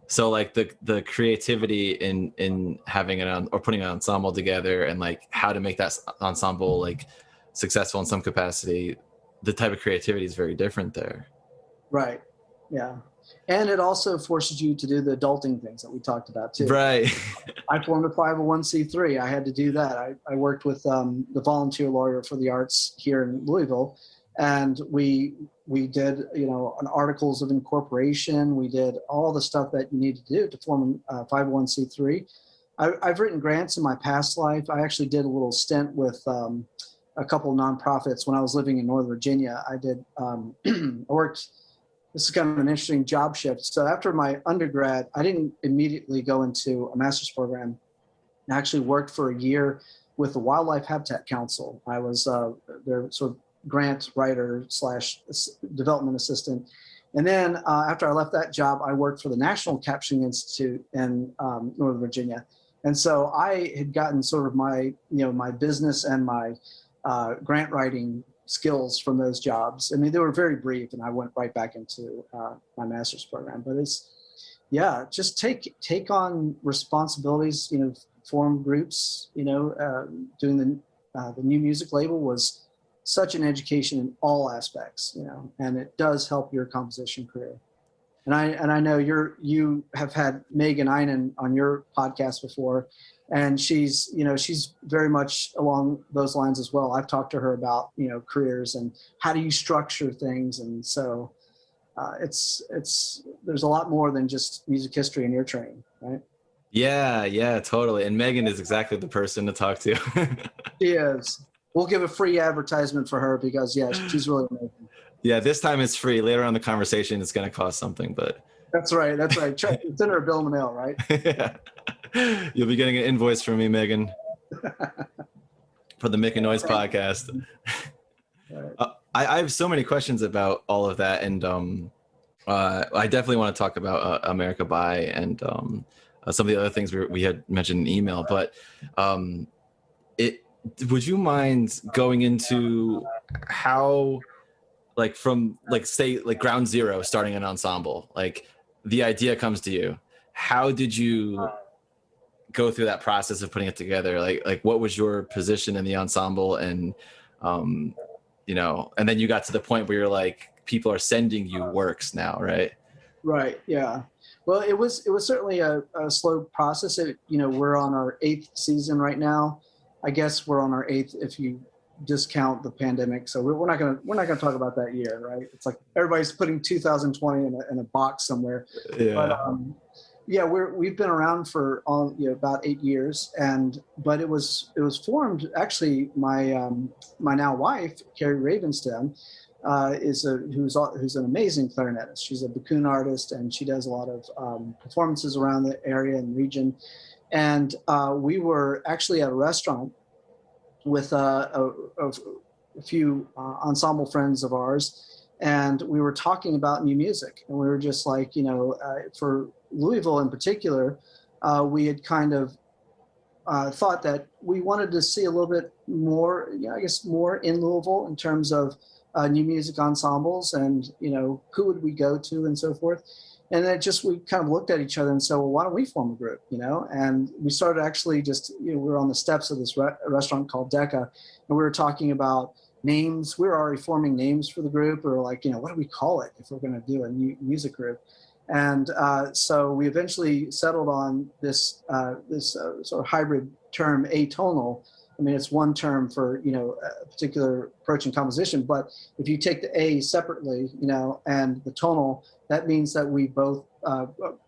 So like the creativity in having or putting an ensemble together, and like how to make that ensemble like successful in some capacity, the type of creativity is very different there. Right. Yeah. And it also forces you to do the adulting things that we talked about too. Right. I formed a 501c3. I had to do that. I worked with the volunteer lawyer for the arts here in Louisville, and we did an articles of incorporation. We did all the stuff that you need to do to form a 501c3. I've written grants in my past life. I actually did a little stint with a couple of nonprofits when I was living in Northern Virginia. I did I worked. This is kind of an interesting job shift. So after my undergrad, I didn't immediately go into a master's program. I actually worked for a year with the Wildlife Habitat Council. I was their sort of grant writer / development assistant. And then after I left that job, I worked for the National Captioning Institute in Northern Virginia. And so I had gotten sort of my, my business and my grant writing skills from those jobs. I mean, they were very brief, and I went right back into my master's program. But it's, just take on responsibilities. Form groups. Doing the new music label was such an education in all aspects. And it does help your composition career. And I know you have had Megan Einen on your podcast before. And she's very much along those lines as well. I've talked to her about, careers and how do you structure things. And so there's a lot more than just music history in your training, right? Yeah, totally. And Megan is exactly the person to talk to. She is. We'll give a free advertisement for her because, she's really amazing. Yeah, this time it's free. Later on in the conversation, it's going to cost something, but. That's right. It's in her bill in the mail, right? Yeah. You'll be getting an invoice from me, Megan, for the Making Noise podcast. Right. I have so many questions about all of that, and I definitely want to talk about America By and some of the other things we had mentioned in email. But would you mind going into how, like from say ground zero, starting an ensemble, like the idea comes to you, how did you go through that process of putting it together? Like what was your position in the ensemble? And and then you got to the point where you're like, people are sending you works now, right? Right. Yeah. Well, it was certainly a slow process. We're on our 8th season right now. I guess we're on our 8th if you discount the pandemic. So we're not gonna talk about that year, right? It's like everybody's putting 2020 in a box somewhere. Yeah. But we've been around for about 8 years, but it was formed actually. My now wife, Carrie Ravenstem, who's an amazing clarinetist. She's a bassoon artist, and she does a lot of performances around the area and region. And we were actually at a restaurant with a few ensemble friends of ours, and we were talking about new music, and we were just like, for Louisville in particular, we had kind of thought that we wanted to see a little bit more, more in Louisville in terms of new music ensembles, and who would we go to and so forth. And then we kind of looked at each other and said, well, why don't we form a group, And we started actually we were on the steps of this restaurant called Decca, and we were talking about names. We were already forming names for the group, or like, what do we call it if we're going to do a new music group? And so we eventually settled on this sort of hybrid term, atonal. I mean, it's one term for, a particular approach in composition, but if you take the A separately, and the tonal, that means that we both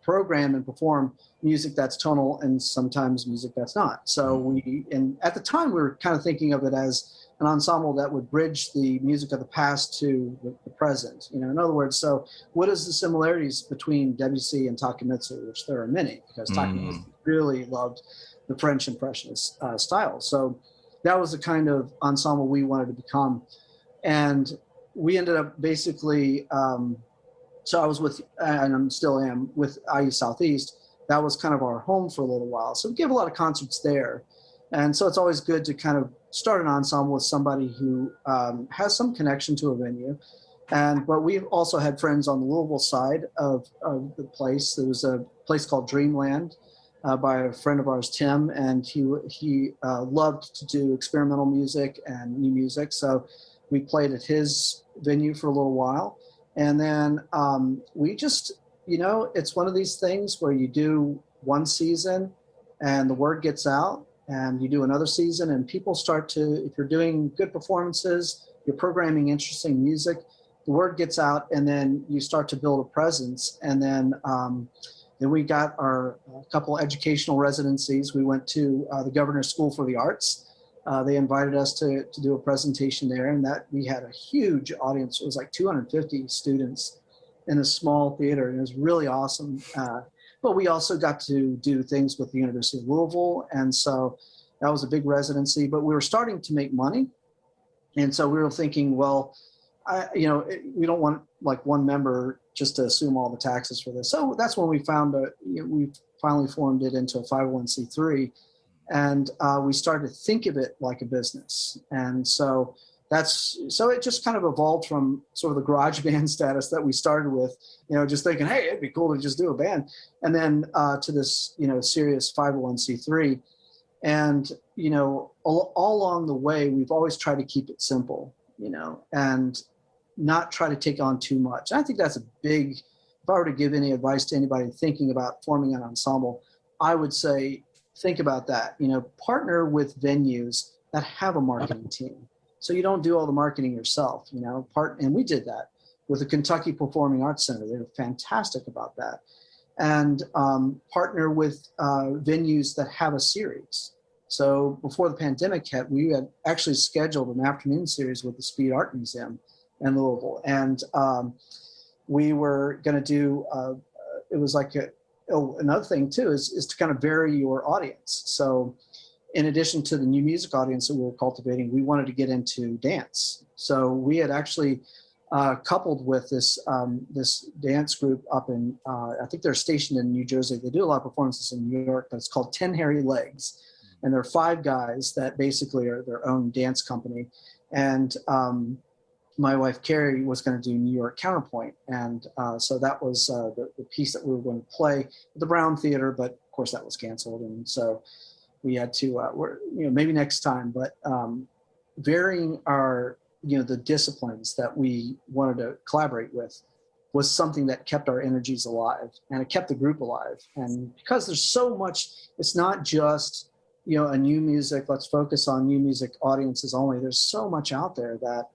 program and perform music that's tonal and sometimes music that's not. So and at the time we were kind of thinking of it as an ensemble that would bridge the music of the past to the present. In other words, so what is the similarities between Debussy and Takemitsu, which there are many, because Takemitsu really loved the French Impressionist style. So that was the kind of ensemble we wanted to become. And we ended up basically, so I was with, and I still am, with IU Southeast. That was kind of our home for a little while. So we gave a lot of concerts there. And so it's always good to kind of start an ensemble with somebody who has some connection to a venue. But we've also had friends on the Louisville side of the place. There was a place called Dreamland by a friend of ours, Tim, and he loved to do experimental music and new music. So we played at his venue for a little while. And then we just, it's one of these things where you do one season and the word gets out, and you do another season and people start to, if you're doing good performances, you're programming interesting music, the word gets out, and then you start to build a presence. And then we got our couple educational residencies. We went to the Governor's School for the Arts. They invited us to do a presentation there, and that we had a huge audience. It was like 250 students in a small theater, and it was really awesome. But we also got to do things with the University of Louisville, and so that was a big residency. But we were starting to make money, and so we were thinking, well, we don't want like one member just to assume all the taxes for this. So that's when we found we finally formed it into a 501c3. And we started to think of it like a business. And so it just kind of evolved from sort of the garage band status that we started with, just thinking, hey, it'd be cool to just do a band. And then to this, serious 501c3. And, all along the way, we've always tried to keep it simple, and not try to take on too much. I think that's a big, if I were to give any advice to anybody thinking about forming an ensemble, I would say, think about that. Partner with venues that have a marketing team, so you don't do all the marketing yourself. And we did that with the Kentucky Performing Arts Center. They were fantastic about that. And partner with venues that have a series. So before the pandemic hit, we had actually scheduled an afternoon series with the Speed Art Museum in Louisville, and we were going to do. It was like another thing too is to kind of vary your audience. So in addition to the new music audience that we were cultivating, we wanted to get into dance. So we had actually coupled with this dance group up in, I think they're stationed in New Jersey. They do a lot of performances in New York, but it's called 10 Hairy Legs. And there are 5 guys that basically are their own dance company. And my wife, Carrie, was going to do New York Counterpoint. And so that was the piece that we were going to play at the Brown Theater, but of course that was canceled. And so we had to, maybe next time, but varying our, the disciplines that we wanted to collaborate with was something that kept our energies alive, and it kept the group alive. And because there's so much, it's not just, a new music, let's focus on new music audiences only. There's so much out there that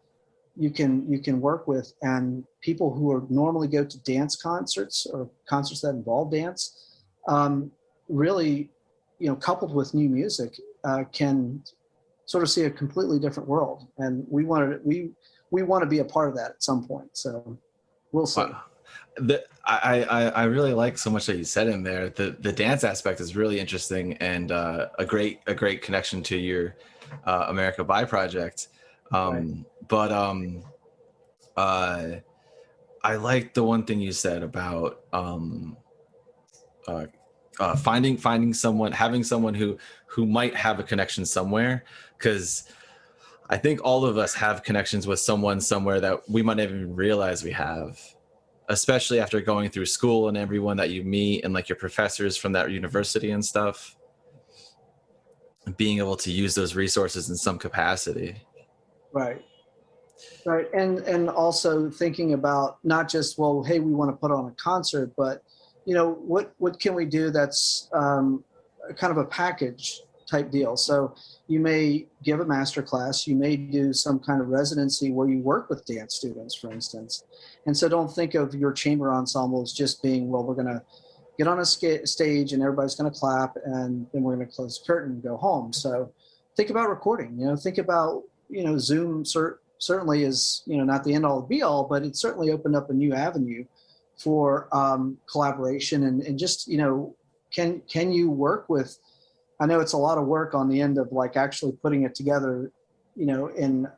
you can work with, and people who are normally go to dance concerts or concerts that involve dance, really, coupled with new music, can sort of see a completely different world. And we want to be a part of that at some point. So we'll see. Wow. I really like so much that you said in there. The dance aspect is really interesting, and a great connection to your America By project. Right. But I like the one thing you said about finding someone, having someone who might have a connection somewhere, because I think all of us have connections with someone somewhere that we might not even realize we have, especially after going through school and everyone that you meet and like your professors from that university and stuff, being able to use those resources in some capacity. Right. And also thinking about not just, well, hey, we want to put on a concert, but what can we do that's kind of a package type deal. So you may give a master class, you may do some kind of residency where you work with dance students, for instance. And so don't think of your chamber ensemble as just being, well, we're going to get on a stage and everybody's going to clap and then we're going to close the curtain and go home. So think about recording, think about, Zoom certainly is, not the end all be all, but it certainly opened up a new avenue for collaboration and just, can you work with, I know it's a lot of work on the end of like actually putting it together, in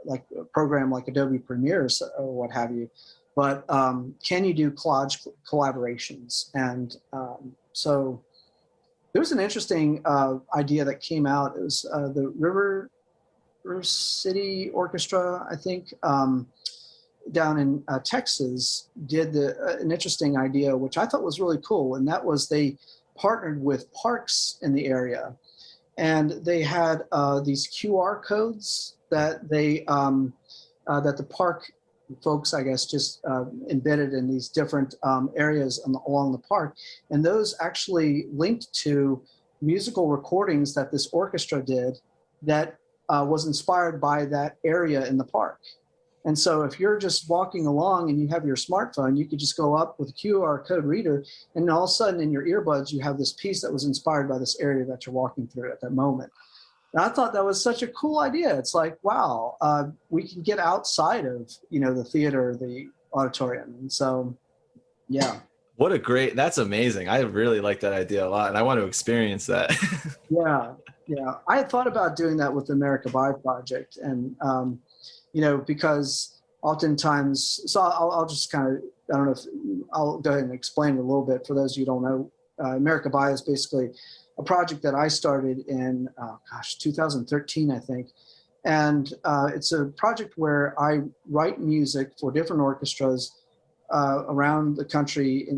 like a program like Adobe Premiere or what have you. But can you do collage collaborations? And so there was an interesting idea that came out. It was the River City Orchestra, I think, down in Texas, did an interesting idea, which I thought was really cool. And that was they partnered with parks in the area. And they had these QR codes that they that the park folks, I guess, just embedded in these different areas along the park. And those actually linked to musical recordings that this orchestra did that was inspired by that area in the park. And so if you're just walking along and you have your smartphone, you could just go up with a QR code reader, and all of a sudden in your earbuds, you have this piece that was inspired by this area that you're walking through at that moment. And I thought that was such a cool idea. It's like, wow, we can get outside of, the theater, the auditorium. And so, yeah. That's amazing. I really like that idea a lot, and I want to experience that. Yeah. I had thought about doing that with the America By Project, and, because oftentimes, so I'll just kind of, I don't know if I'll go ahead and explain it a little bit for those of you who don't know. America By is basically a project that I started in, 2013, I think. And it's a project where I write music for different orchestras around the country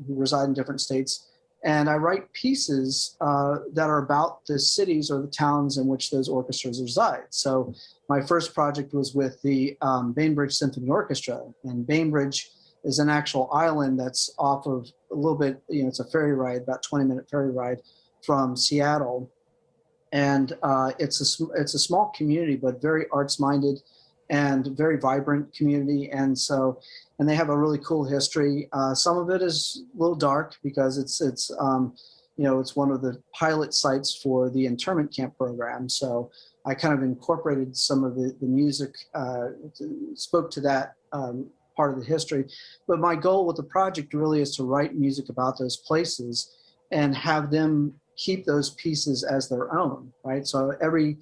who reside in different states. And I write pieces that are about the cities or the towns in which those orchestras reside. So my first project was with the Bainbridge Symphony Orchestra. And Bainbridge is an actual island that's off of a little bit, it's a ferry ride, about 20-minute ferry ride from Seattle. And it's a small community, but very arts-minded and very vibrant community. And they have a really cool history. Some of it is a little dark because it's one of the pilot sites for the internment camp program. So I kind of incorporated some of the music, spoke to that part of the history. But my goal with the project really is to write music about those places and have them keep those pieces as their own, right? So every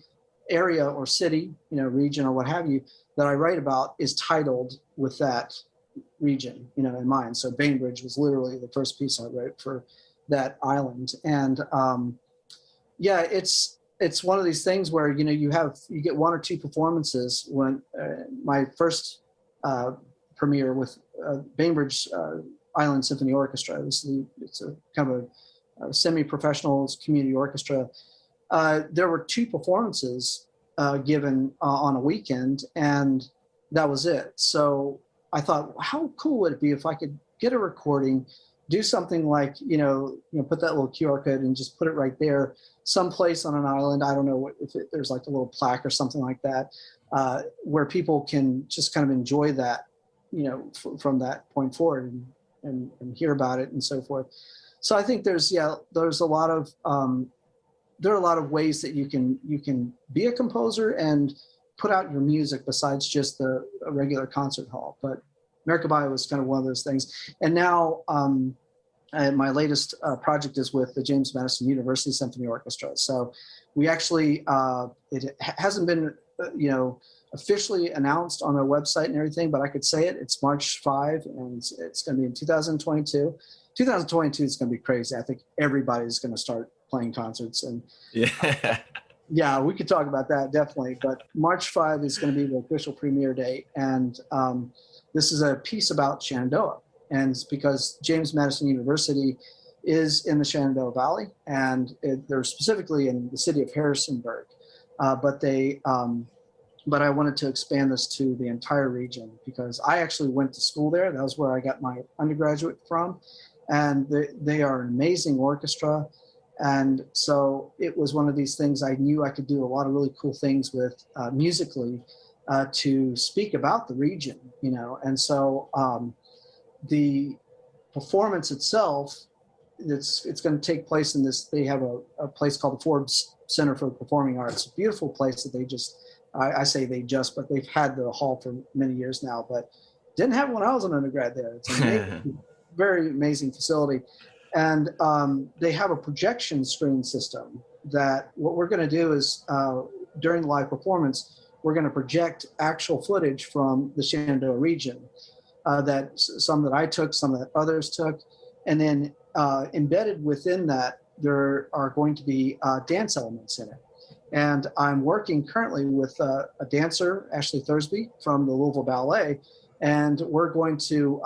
area or city, region or what have you, that I write about is titled with that region, in mind. So Bainbridge was literally the first piece I wrote for that island. And it's one of these things where, you get one or two performances. When my first premiere with Bainbridge Island Symphony Orchestra, it's a kind of a semi-professional community orchestra. There were two performances given on a weekend, and that was it. So I thought, how cool would it be if I could get a recording, do something like, put that little QR code and just put it right there, someplace on an island. I don't know if there's like a little plaque or something like that, where people can just kind of enjoy that, from that point forward and hear about it and so forth. So I think there's a lot of, there are a lot of ways that you can be a composer and put out your music besides just a regular concert hall. But America By was kind of one of those things. And now my latest project is with the James Madison University Symphony Orchestra. So we actually, it hasn't been, officially announced on their website and everything, but I could say it. It's March 5, and it's going to be in 2022. 2022 is going to be crazy. I think everybody's going to start playing concerts. And yeah, we could talk about that definitely. But March 5 is going to be the official premiere date. And this is a piece about Shenandoah. And it's because James Madison University is in the Shenandoah Valley, and they're specifically in the city of Harrisonburg. But I wanted to expand this to the entire region because I actually went to school there. That was where I got my undergraduate from. And they are an amazing orchestra. And so it was one of these things I knew I could do a lot of really cool things with musically to speak about the region, And so the performance itself, it's going to take place in this. They have a place called the Forbes Center for the Performing Arts, a beautiful place that they just, I say they just, but they've had the hall for many years now, but didn't have it when I was an undergrad there. It's an amazing, very amazing facility. And they have a projection screen system that what we're going to do is during the live performance, we're going to project actual footage from the Shenandoah region that some that I took, some that others took. And then embedded within that, there are going to be dance elements in it. And I'm working currently with a dancer, Ashley Thursby from the Louisville Ballet, and we're going to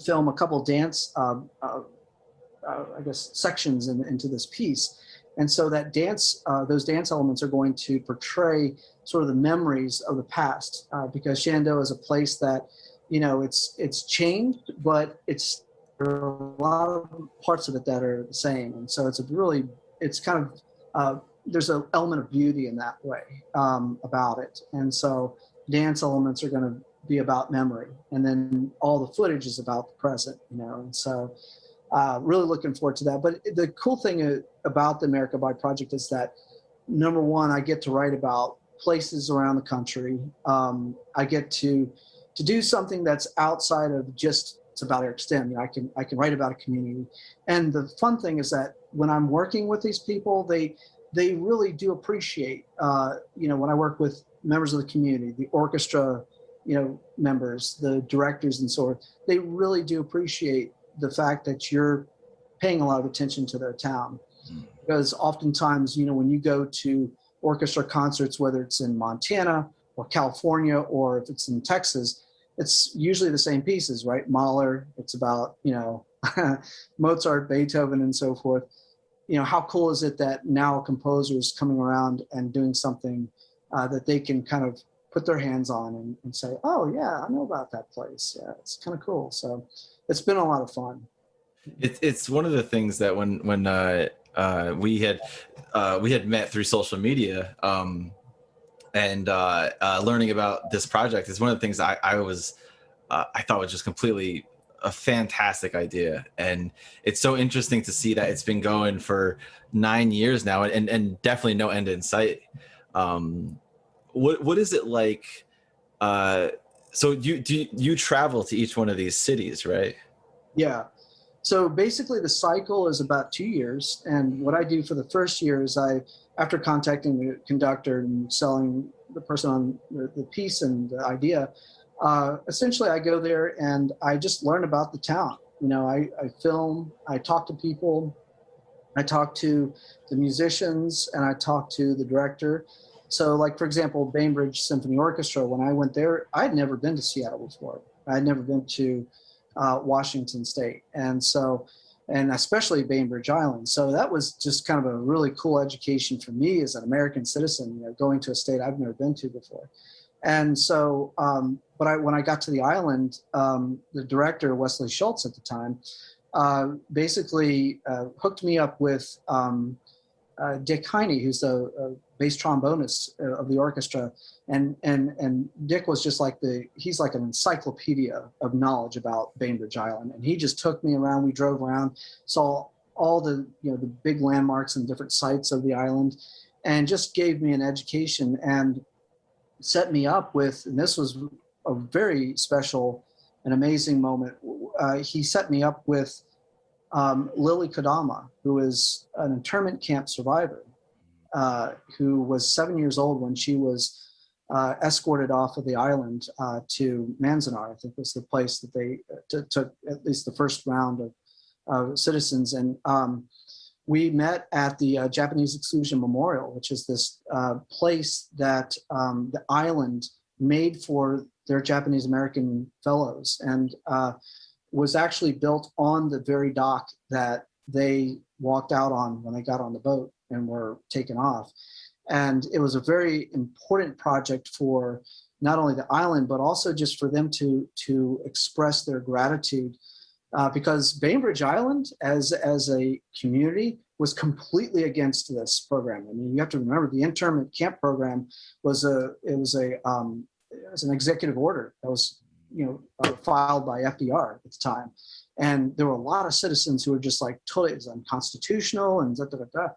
film a couple dance sections into this piece. And so that those dance elements are going to portray sort of the memories of the past, because Shenandoah is a place that, it's changed, but there are a lot of parts of it that are the same. And so it's kind of, there's an element of beauty in that way about it. And so dance elements are going to be about memory. And then all the footage is about the present, and so really looking forward to that. But the cool thing about the America By Project is that, number one, I get to write about places around the country. I get to do something that's outside of just, it's about Erich Stem. I can write about a community. And the fun thing is that when I'm working with these people, they really do appreciate, when I work with members of the community, the orchestra, members, the directors and so on, they really do appreciate the fact that you're paying a lot of attention to their town. Because oftentimes, when you go to orchestra concerts, whether it's in Montana or California, or if it's in Texas, it's usually the same pieces, right? Mahler, it's about, Mozart, Beethoven, and so forth. How cool is it that now a composer is coming around and doing something that they can kind of put their hands on and say, oh yeah, I know about that place. Yeah, it's kind of cool. So it's been a lot of fun. It's one of the things that when we had met through social media, and learning about this project is one of the things I thought was just completely a fantastic idea. And it's so interesting to see that it's been going for 9 years now, and definitely no end in sight. What is it like? So you travel to each one of these cities, right? Yeah. So basically the cycle is about 2 years. And what I do for the first year is after contacting the conductor and selling the person on the piece and the idea, essentially I go there and I just learn about the town. I film, I talk to people, I talk to the musicians, and I talk to the director. So like, for example, Bainbridge Symphony Orchestra, when I went there, I'd never been to Seattle before. I'd never been to Washington State. And especially Bainbridge Island. So that was just kind of a really cool education for me as an American citizen, going to a state I've never been to before. And so, when I got to the island, the director, Wesley Schultz at the time, basically hooked me up with Dick Heine, who's the bass trombonist of the orchestra. And Dick was just he's like an encyclopedia of knowledge about Bainbridge Island. And he just took me around. We drove around, saw all the big landmarks and different sites of the island, and just gave me an education and set me up with, and this was a very special and amazing moment. He set me up with Lilly Kodayama, who is an internment camp survivor, who was 7 years old when she was escorted off of the island to Manzanar. I think was the place that they took at least the first round of citizens. And we met at the Japanese Exclusion Memorial, which is this place that the island made for their Japanese American fellows, and was actually built on the very dock that they walked out on when they got on the boat and were taken off. And it was a very important project for not only the island, but also just for them to express their gratitude because Bainbridge Island as a community was completely against this program. I mean, you have to remember the internment camp program was an executive order that was filed by FDR at the time, and there were a lot of citizens who were just like totally, it was unconstitutional and da, da, da, da.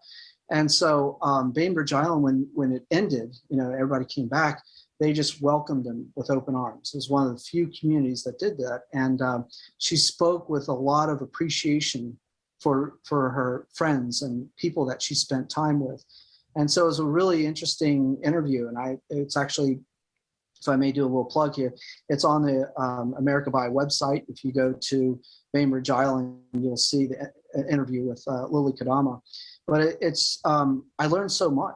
And so Bainbridge Island, when it ended, everybody came back. They just welcomed them with open arms. It was one of the few communities that did that. And she spoke with a lot of appreciation for her friends and people that she spent time with. And so it was a really interesting interview. And it's actually, if I may do a little plug here, it's on the America By website. If you go to Bainbridge Island, you'll see the interview with Lilly Kodayama. But I learned so much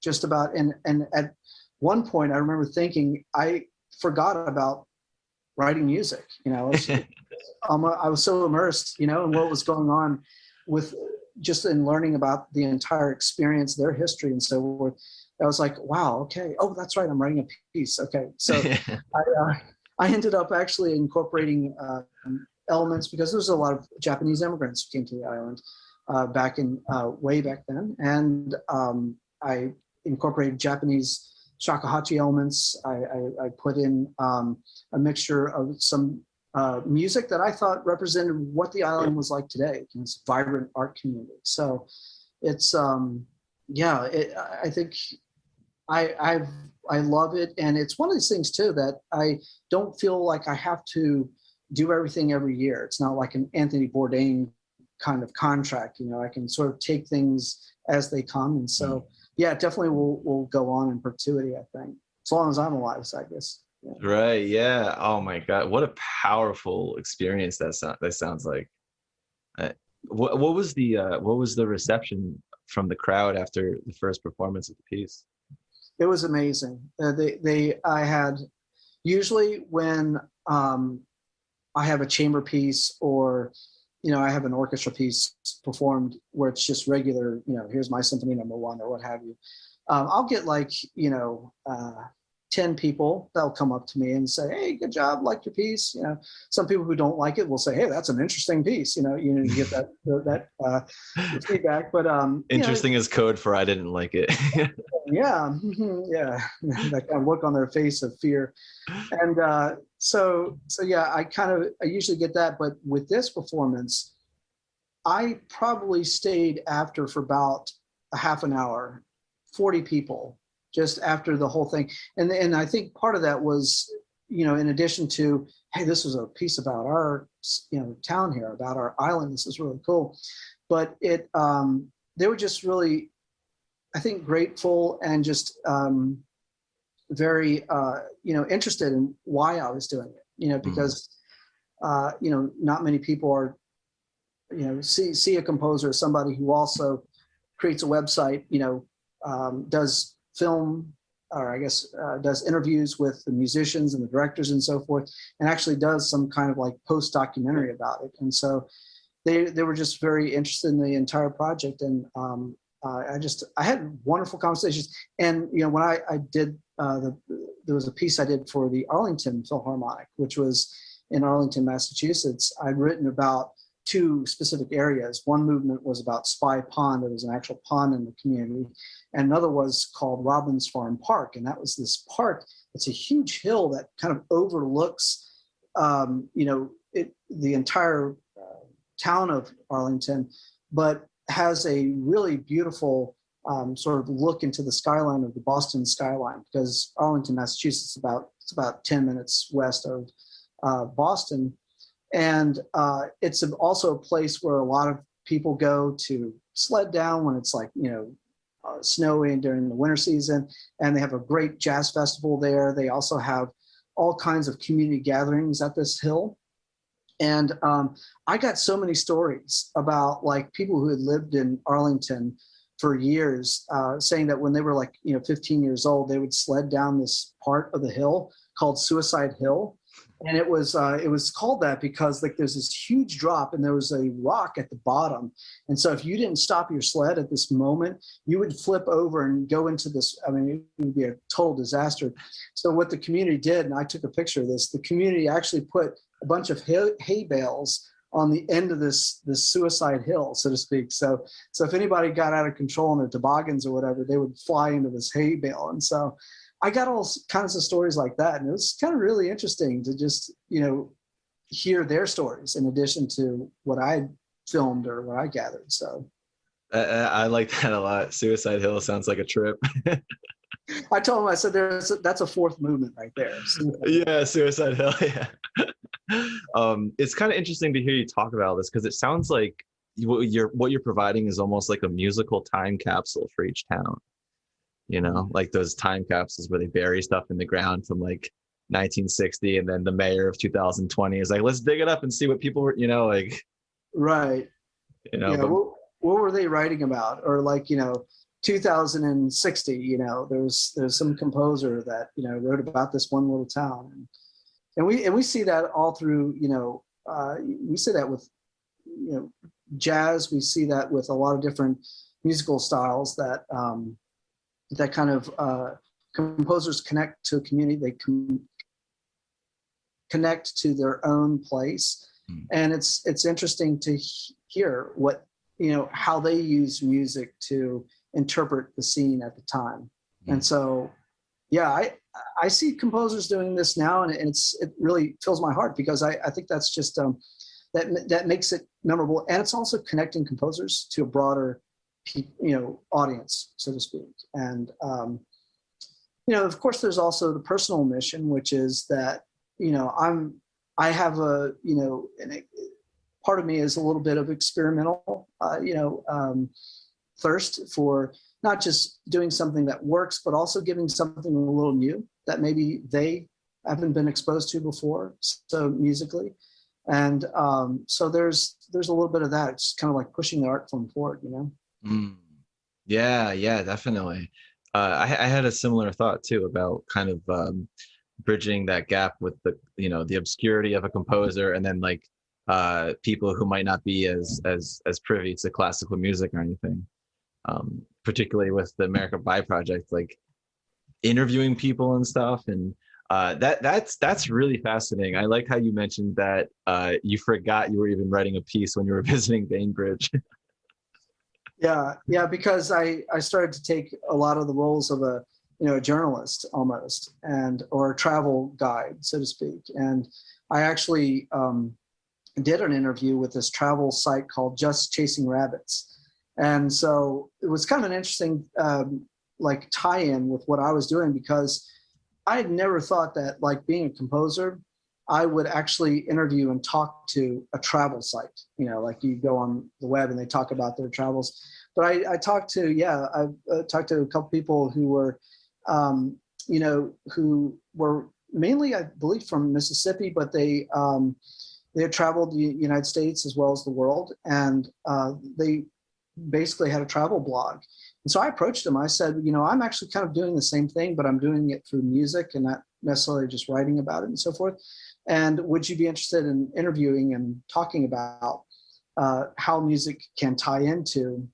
just about, and at one point I remember thinking I forgot about writing music. I was so immersed, in what was going on with just in learning about the entire experience, their history and so forth. I was like, wow, okay. Oh, that's right. I'm writing a piece. Okay. So I ended up actually incorporating elements because there was a lot of Japanese immigrants who came to the island way back then. And I incorporated Japanese shakuhachi elements. I put in a mixture of some music that I thought represented what the island was like today. It's a vibrant art community. So it's, I think I love it. And it's one of these things too, that I don't feel like I have to do everything every year. It's not like an Anthony Bourdain kind of contract. I can sort of take things as they come. And so, yeah, definitely will go on in perpetuity, I think, as long as I'm alive, I guess. Yeah. Right. Yeah. Oh my God. What a powerful experience that sounds like. What was the reception from the crowd after the first performance of the piece? It was amazing. I had usually when I have a chamber piece or I have an orchestra piece performed where it's just regular, here's my symphony number one or what have you. I'll get 10 people that'll come up to me and say, hey, good job, like your piece. Some people who don't like it will say, hey, that's an interesting piece. You get that feedback. But interesting is code for I didn't like it. Yeah, yeah, that kind of look on their face of fear. And so yeah, I usually get that. But with this performance, I probably stayed after for about a half an hour, 40 people. Just after the whole thing. And I think part of that was, in addition to, hey, this was a piece about our, town here, about our island. This is really cool. But they were just really, I think, grateful and just very, interested in why I was doing it, because, not many people are, see a composer as somebody who also creates a website, does film, or I guess does interviews with the musicians and the directors and so forth, and actually does some kind of like post-documentary about it. And so they were just very interested in the entire project. And I had wonderful conversations. And, when I did, there was a piece I did for the Arlington Philharmonic, which was in Arlington, Massachusetts. I'd written about two specific areas. One movement was about Spy Pond. There was an actual pond in the community. And another was called Robbins Farm Park. And that was this park. It's a huge hill that kind of overlooks, the entire town of Arlington, but has a really beautiful sort of look into the skyline of the Boston skyline, because Arlington, Massachusetts, it's about 10 minutes west of Boston. And it's also a place where a lot of people go to sled down when it's snowy during the winter season. And they have a great jazz festival there. They also have all kinds of community gatherings at this hill. And I got so many stories about people who had lived in Arlington for years, saying that when they were 15 years old, they would sled down this part of the hill called Suicide Hill. And it was called that because there's this huge drop and there was a rock at the bottom. And so if you didn't stop your sled at this moment, you would flip over and go into this. I mean, it would be a total disaster. So what the community did, and I took a picture of this, the community actually put a bunch of hay bales on the end of this suicide hill, so to speak. So if anybody got out of control in their toboggans or whatever, they would fly into this hay bale. And so I got all kinds of stories like that, and it was kind of really interesting to just hear their stories in addition to what I filmed or what I gathered. So I like that a lot. Suicide Hill sounds like a trip. I told him, I said, that's a fourth movement right there. Yeah, Suicide Hill. Yeah. It's kind of interesting to hear you talk about this, because it sounds like what you're providing is almost like a musical time capsule for each town. Like those time capsules where they bury stuff in the ground from like 1960, and then the mayor of 2020 is like, let's dig it up and see what people were, like. Right. But, what were they writing about? Or like, 2060, there's some composer that, wrote about this one little town. And we see that all through, we see that with, jazz. We see that with a lot of different musical styles that that kind of composers connect to a community. They connect to their own place. And it's interesting to hear what, how they use music to interpret the scene at the time. And so, yeah, I see composers doing this now, and it really fills my heart, because I think that's just that makes it memorable, and it's also connecting composers to a broader audience, so to speak. And of course, there's also the personal mission, which is that I have a part of me is a little bit of experimental thirst for not just doing something that works, but also giving something a little new that maybe they haven't been exposed to before, so musically. And so there's a little bit of that. It's kind of like pushing the art form forward, Yeah, definitely. I had a similar thought too about kind of bridging that gap with the obscurity of a composer, and then like people who might not be as privy to classical music or anything. Particularly with the America By project, like interviewing people and stuff, and that's really fascinating. I like how you mentioned that you forgot you were even writing a piece when you were visiting Bainbridge. Yeah, because I started to take a lot of the roles of a journalist almost, or a travel guide, so to speak. And I actually did an interview with this travel site called Just Chasing Rabbits. And so it was kind of an interesting like tie-in with what I was doing, because I had never thought that, like, being a composer, I would actually interview and talk to a travel site. Like you go on the web and they talk about their travels. But I talked to I talked to a couple people who were who were mainly, I believe, from Mississippi, but they had traveled the United States as well as the world, and they basically had a travel blog. And so I approached them. I said, I'm actually kind of doing the same thing, but I'm doing it through music and not necessarily just writing about it and so forth. And would you be interested in interviewing and talking about how music can tie into,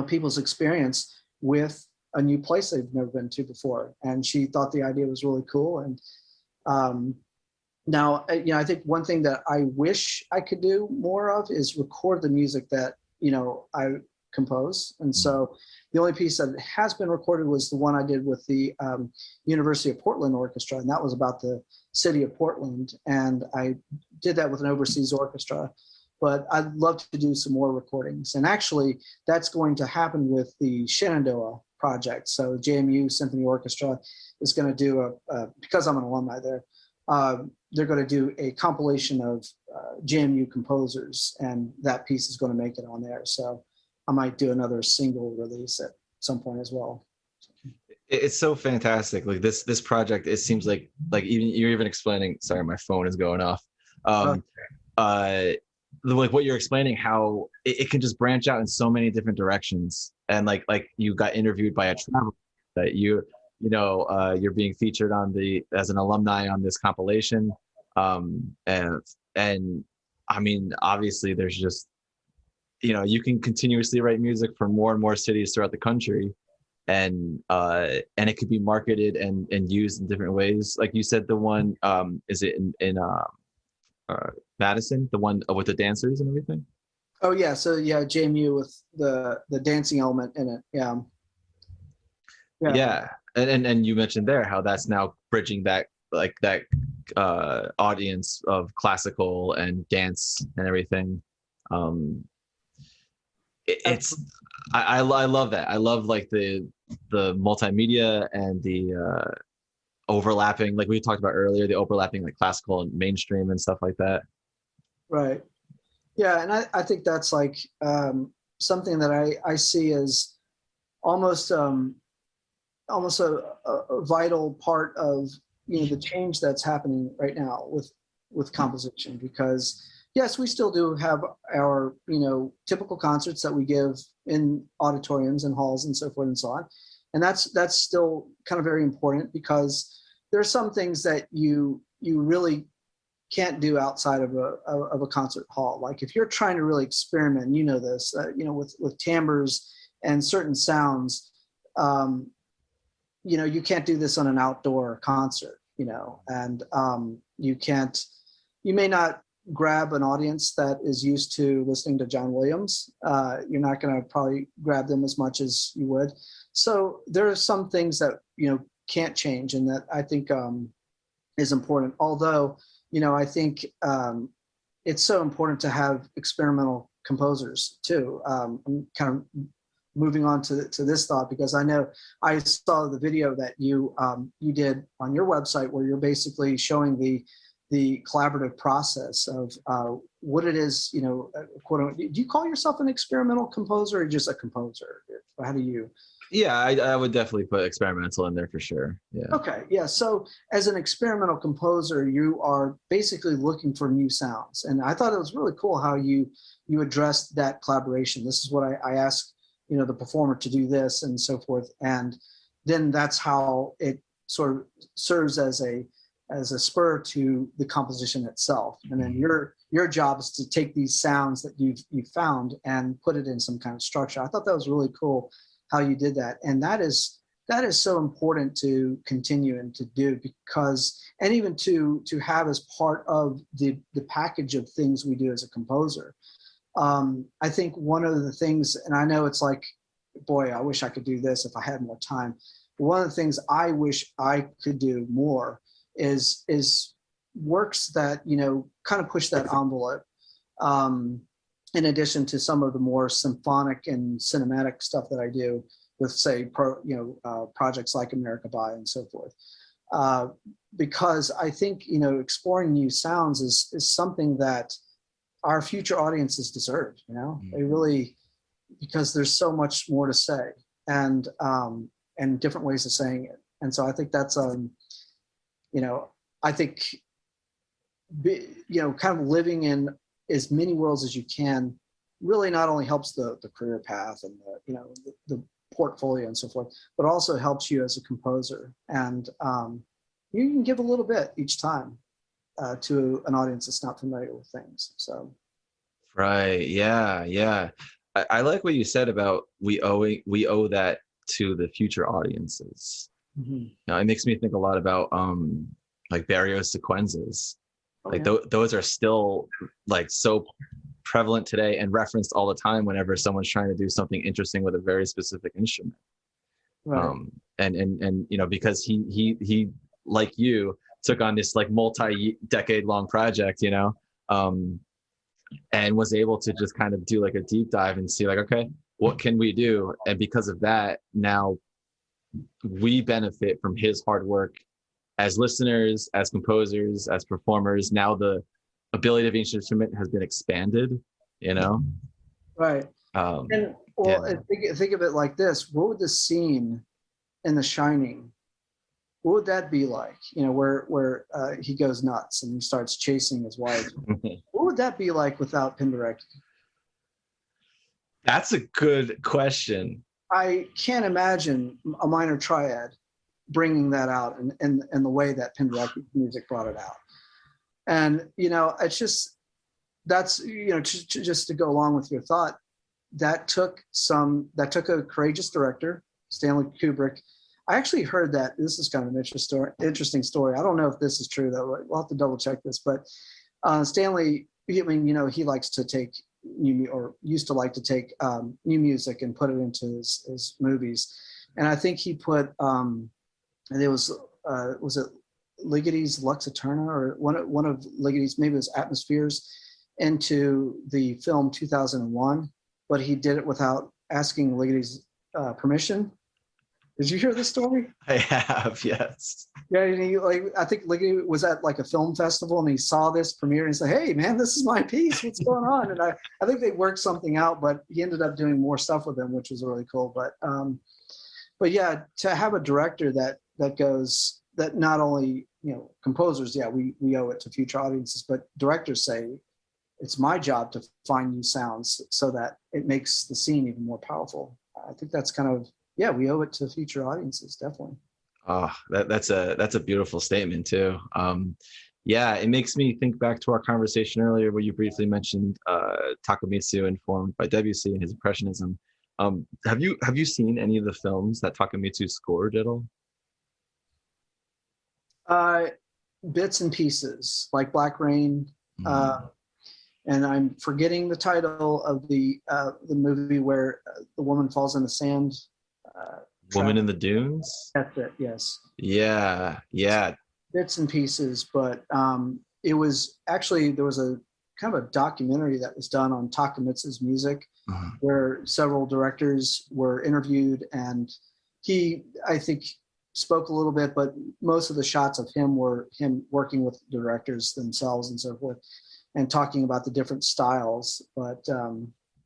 people's experience with a new place they've never been to before? And she thought the idea was really cool. And now, I think one thing that I wish I could do more of is record the music that I compose. And so the only piece that has been recorded was the one I did with the University of Portland Orchestra, and that was about the city of Portland. And I did that with an overseas orchestra, but I'd love to do some more recordings. And actually, that's going to happen with the Shenandoah project. So JMU Symphony Orchestra is going to do because I'm an alumni there, they're going to do a compilation of JMU composers, and that piece is going to make it on there. So I might do another single release at some point as well. It's so fantastic. Like this project, it seems like even you're even explaining. Sorry, my phone is going off. Like what you're explaining, how it can just branch out in so many different directions, and like you got interviewed by a travel that you're being featured as an alumni on this compilation, and I mean, obviously there's just you can continuously write music for more and more cities throughout the country, and it could be marketed and used in different ways. Like you said, the one is it in Madison, the one with the dancers and everything. Oh yeah, so yeah, JMU with the dancing element in it. Yeah. Yeah, and you mentioned there how that's now bridging that audience of classical and dance and everything. Um, it's I love that. I love like the multimedia and the overlapping, like we talked about earlier, the overlapping like classical and mainstream and stuff like that. Right. Yeah, and I think that's like something that I see as almost almost a vital part of the change that's happening right now with composition, because yes, we still do have our typical concerts that we give in auditoriums and halls and so forth and so on, and that's still kind of very important, because there are some things that you really can't do outside of a concert hall. Like if you're trying to really experiment, this, with timbres and certain sounds, you can't do this on an outdoor concert, and you may not grab an audience that is used to listening to John Williams. You're not going to probably grab them as much as you would. So there are some things that, can't change, and that I think is important. Although, I think it's so important to have experimental composers too. I'm kind of moving on to this thought, because I know I saw the video that you did on your website, where you're basically showing the collaborative process of what it is, quote unquote. Do you call yourself an experimental composer or just a composer? How do you? Yeah, I would definitely put experimental in there for sure. Yeah. Okay, yeah. So as an experimental composer, you are basically looking for new sounds, and I thought it was really cool how you addressed that collaboration. This is what I asked, the performer to do this and so forth, and then that's how it sort of serves as a spur to the composition itself. And then your job is to take these sounds that you've found and put it in some kind of structure. I thought that was really cool how you did that, and that is so important to continue and to do, because, and even to have as part of the package of things we do as a composer. I think one of the things, and I know it's like, boy, I wish I could do this if I had more time. But one of the things I wish I could do more is works that kind of push that envelope. In addition to some of the more symphonic and cinematic stuff that I do with, say, projects like America By and so forth, because I think exploring new sounds is something that our future audiences deserve. They really, because there's so much more to say, and different ways of saying it. And so I think that's I think kind of living in as many worlds as you can really not only helps the career path and the portfolio and so forth, but also helps you as a composer. And you can give a little bit each time to an audience that's not familiar with things. So. Right. Yeah. I like what you said about we owe that to the future audiences. Mm-hmm. Now, it makes me think a lot about like Barrios sequenzas. Like those are still like so prevalent today and referenced all the time whenever someone's trying to do something interesting with a very specific instrument. Right. And because he like you took on this like multi-decade long project, and was able to just kind of do like a deep dive and see like, okay, what can we do? And because of that, now we benefit from his hard work as listeners, as composers, as performers. Now the ability of each instrument has been expanded, Right. And think of it like this: what would the scene in The Shining, what would that be like? Where he goes nuts and he starts chasing his wife. What would that be like without Penderecki? That's a good question. I can't imagine a minor triad bringing that out in the way that Penderecki's music brought it out. And it's just, that's just to go along with your thought, that took a courageous director, Stanley Kubrick. I actually heard that, this is kind of an interesting story. I don't know if this is true though. We'll have to double check this, but Stanley, I mean, he likes to take or used to like to take new music and put it into his movies. And I think he put, and it was it Ligeti's Lux Eterna, or one of Ligeti's, maybe it was Atmospheres, into the film 2001, but he did it without asking Ligeti's permission. Did you hear this story? I have, yes. Yeah, and I think Ligeti was at like a film festival and he saw this premiere and he said, "Hey, man, this is my piece. What's going on?" And I think they worked something out, but he ended up doing more stuff with him, which was really cool. But yeah, to have a director that goes, that not only, composers, yeah, we owe it to future audiences, but directors say, it's my job to find new sounds so that it makes the scene even more powerful. I think that's kind of, yeah, we owe it to future audiences, definitely. Oh, that's a beautiful statement too. Yeah, it makes me think back to our conversation earlier where you briefly mentioned Takemitsu, informed by Debussy and his Impressionism. Have you seen any of the films that Takemitsu scored at all? Bits and pieces, like Black Rain, and I'm forgetting the title of the movie where the woman falls in the sand. Woman in the Dunes? That's it, yes. Yeah. Bits and pieces, but it was actually, there was a kind of a documentary that was done on Takemitsu's music, where several directors were interviewed, and he, I think, spoke a little bit, but most of the shots of him were him working with directors themselves and so forth, and talking about the different styles. But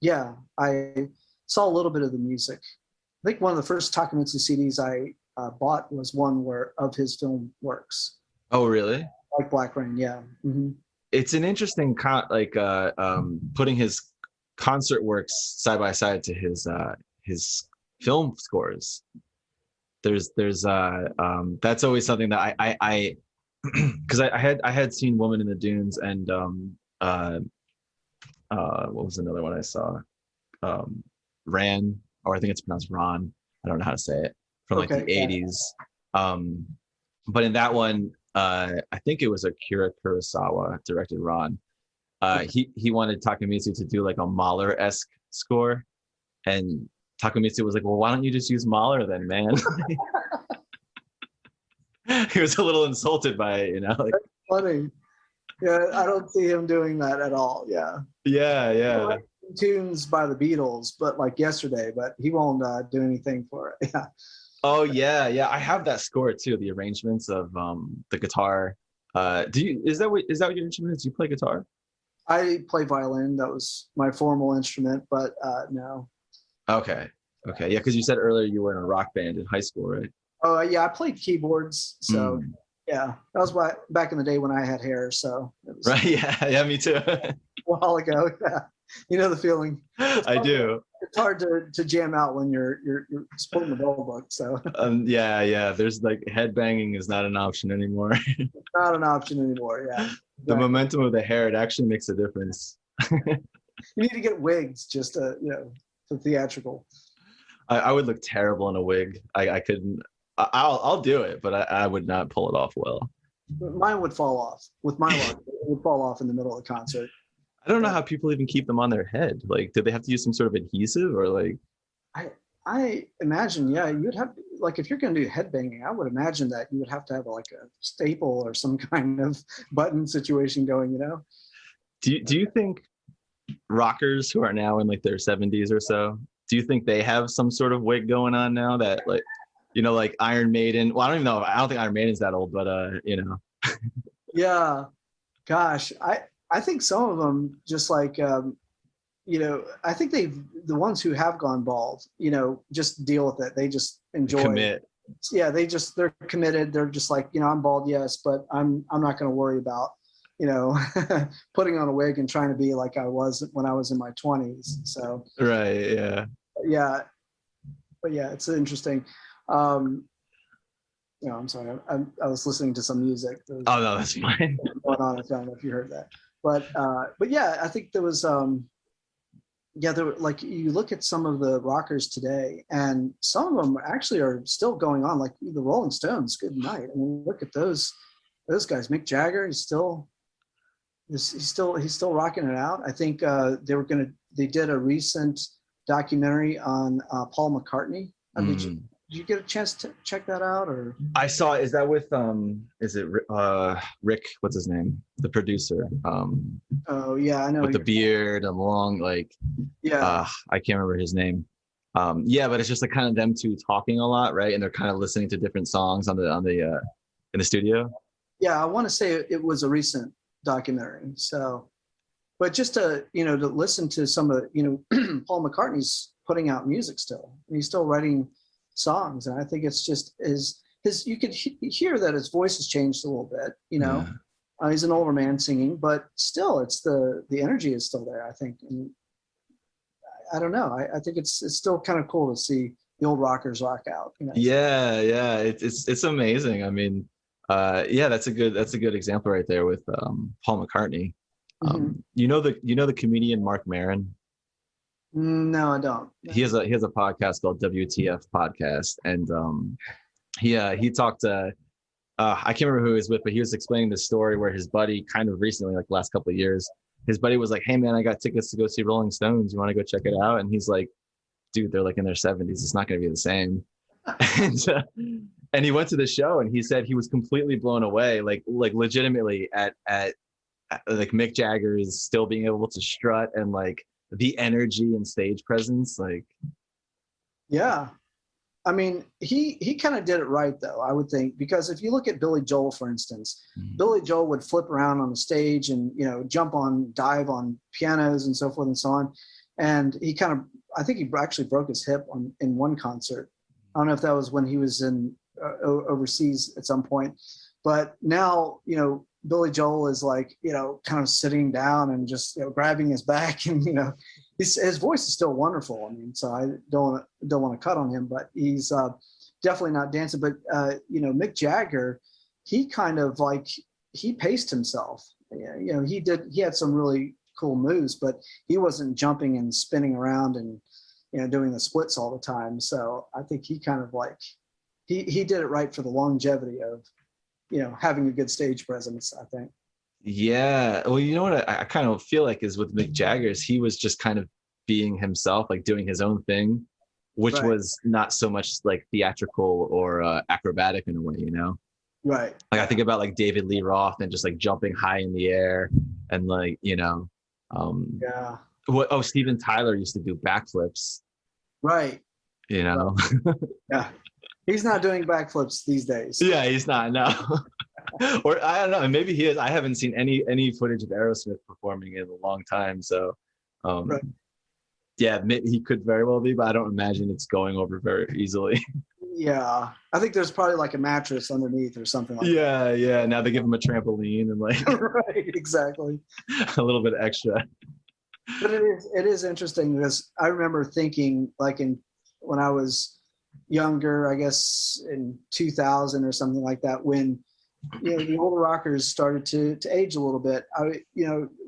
yeah, I saw a little bit of the music. I think one of the first Takemitsu CDs I bought was one of his film works. Oh, really? Like Black Rain, yeah. Mm-hmm. It's an interesting putting his concert works side by side to his film scores. There's that's always something that I because I had seen Woman in the Dunes and what was another one I saw? Ran, or I think it's pronounced Ron. I don't know how to say it, from like the 80s. But in that one, I think it was Akira Kurosawa directed Ron. He wanted Takemitsu to do like a Mahler-esque score, and Takemitsu was like, "Well, why don't you just use Mahler then, man?" He was a little insulted by it, Like, that's funny. Yeah, I don't see him doing that at all. Yeah. Yeah. Like tunes by the Beatles, but like Yesterday, but he won't do anything for it. Yeah. Oh yeah. I have that score too. The arrangements of the guitar. Is that what your instrument is? Do you play guitar? I play violin. That was my formal instrument, but no. Okay. Yeah, because you said earlier you were in a rock band in high school, right? Oh yeah, I played keyboards. So yeah, that was back in the day when I had hair. So it was right. Yeah, me too. A while ago. Yeah, you know the feeling. I do. It's hard to jam out when you're pulling the bell book. So yeah. There's like headbanging is not an option anymore. It's not an option anymore. Yeah. Exactly. The momentum of the hair, it actually makes a difference. You need to get wigs just to for theatrical. I would look terrible in a wig. I couldn't. I'll do it, but I would not pull it off well. Mine would fall off. With my luck, it would fall off in the middle of the concert. I don't know how people even keep them on their head. Like, do they have to use some sort of adhesive or like? I imagine, yeah, you'd have, like, if you're going to do headbanging, I would imagine that you would have to have like a staple or some kind of button situation going. Do you think rockers who are now in like their 70s or so, do you think they have some sort of wig going on now that like, like Iron Maiden? Well, I don't even know. I don't think Iron Maiden's that old, but Yeah, gosh, I think some of them just like I think the ones who have gone bald, just deal with it. They just enjoy commit. Yeah, they're committed. They're just like, I'm bald, yes, but I'm not going to worry about putting on a wig and trying to be like I was when I was in my 20s. So right, yeah, but yeah, it's interesting. I'm sorry, I was listening to some music. Oh no, that's fine. Going on, I don't know if you heard that, but yeah, I think there was there were, like, you look at some of the rockers today, and some of them actually are still going on, like the Rolling Stones. Good night. I mean, look at those guys. Mick Jagger, he's still He's still rocking it out. I think they did a recent documentary on Paul McCartney. Did you get a chance to check that out? Or I saw. Is that with is it Rick? What's his name? The producer. Oh yeah, I know. With the beard and long, like, yeah, I can't remember his name. Yeah, but it's just like kind of them two talking a lot, right? And they're kind of listening to different songs in the studio. Yeah, I want to say it was a recent documentary. So, but just to listen to some of Paul McCartney's putting out music still, and he's still writing songs, and I think it's just his you could hear that his voice has changed a little bit. Yeah. He's an older man singing, but still, it's the energy is still there, I think. And I don't know. I think it's still kind of cool to see the old rockers rock out. Yeah, it's amazing. I mean, yeah, that's a good example right there with Paul McCartney. You know the comedian Mark Maron? No, I don't. He has a podcast called WTF Podcast, and he talked I can't remember who he was with, but he was explaining this story where his buddy, kind of recently, like the last couple of years, his buddy was like, "Hey man, I got tickets to go see Rolling Stones. You want to go check it out?" And he's like, "Dude, they're like in their 70s. It's not going to be the same." and he went to the show, and he said he was completely blown away, like legitimately at like Mick Jagger's still being able to strut and like the energy and stage presence, like. Yeah. I mean, he kind of did it right, though, I would think, because if you look at Billy Joel, for instance, Billy Joel would flip around on the stage and, dive on pianos and so forth and so on. And I think he actually broke his hip in one concert. I don't know if that was when he was in overseas at some point, but now, Billy Joel is like, kind of sitting down and just grabbing his back, and his voice is still wonderful. I mean, so I don't want to cut on him, but he's definitely not dancing. But Mick Jagger, he kind of like he paced himself. He had some really cool moves, but he wasn't jumping and spinning around and doing the splits all the time. So I think he kind of like he did it right for the longevity of having a good stage presence, I think. Yeah. Well, you know what I kind of feel like is with Mick Jagger's, he was just kind of being himself, like doing his own thing, which Right. was not so much like theatrical or acrobatic in a way, Right. Like I think about like David Lee Roth and just like jumping high in the air and like, Yeah. Steven Tyler used to do backflips, Right. Yeah. He's not doing backflips these days. Yeah, he's not, no. Or I don't know, maybe he is. I haven't seen any footage of Aerosmith performing in a long time, so Right. yeah, he could very well be, but I don't imagine it's going over very easily. Yeah, I think there's probably like a mattress underneath or something like Yeah. Now they give him a trampoline and like that. Right, exactly. a little bit extra. But it is interesting because I remember thinking like when I was younger, I guess in 2000 or something like that, when the older rockers started to age a little bit. I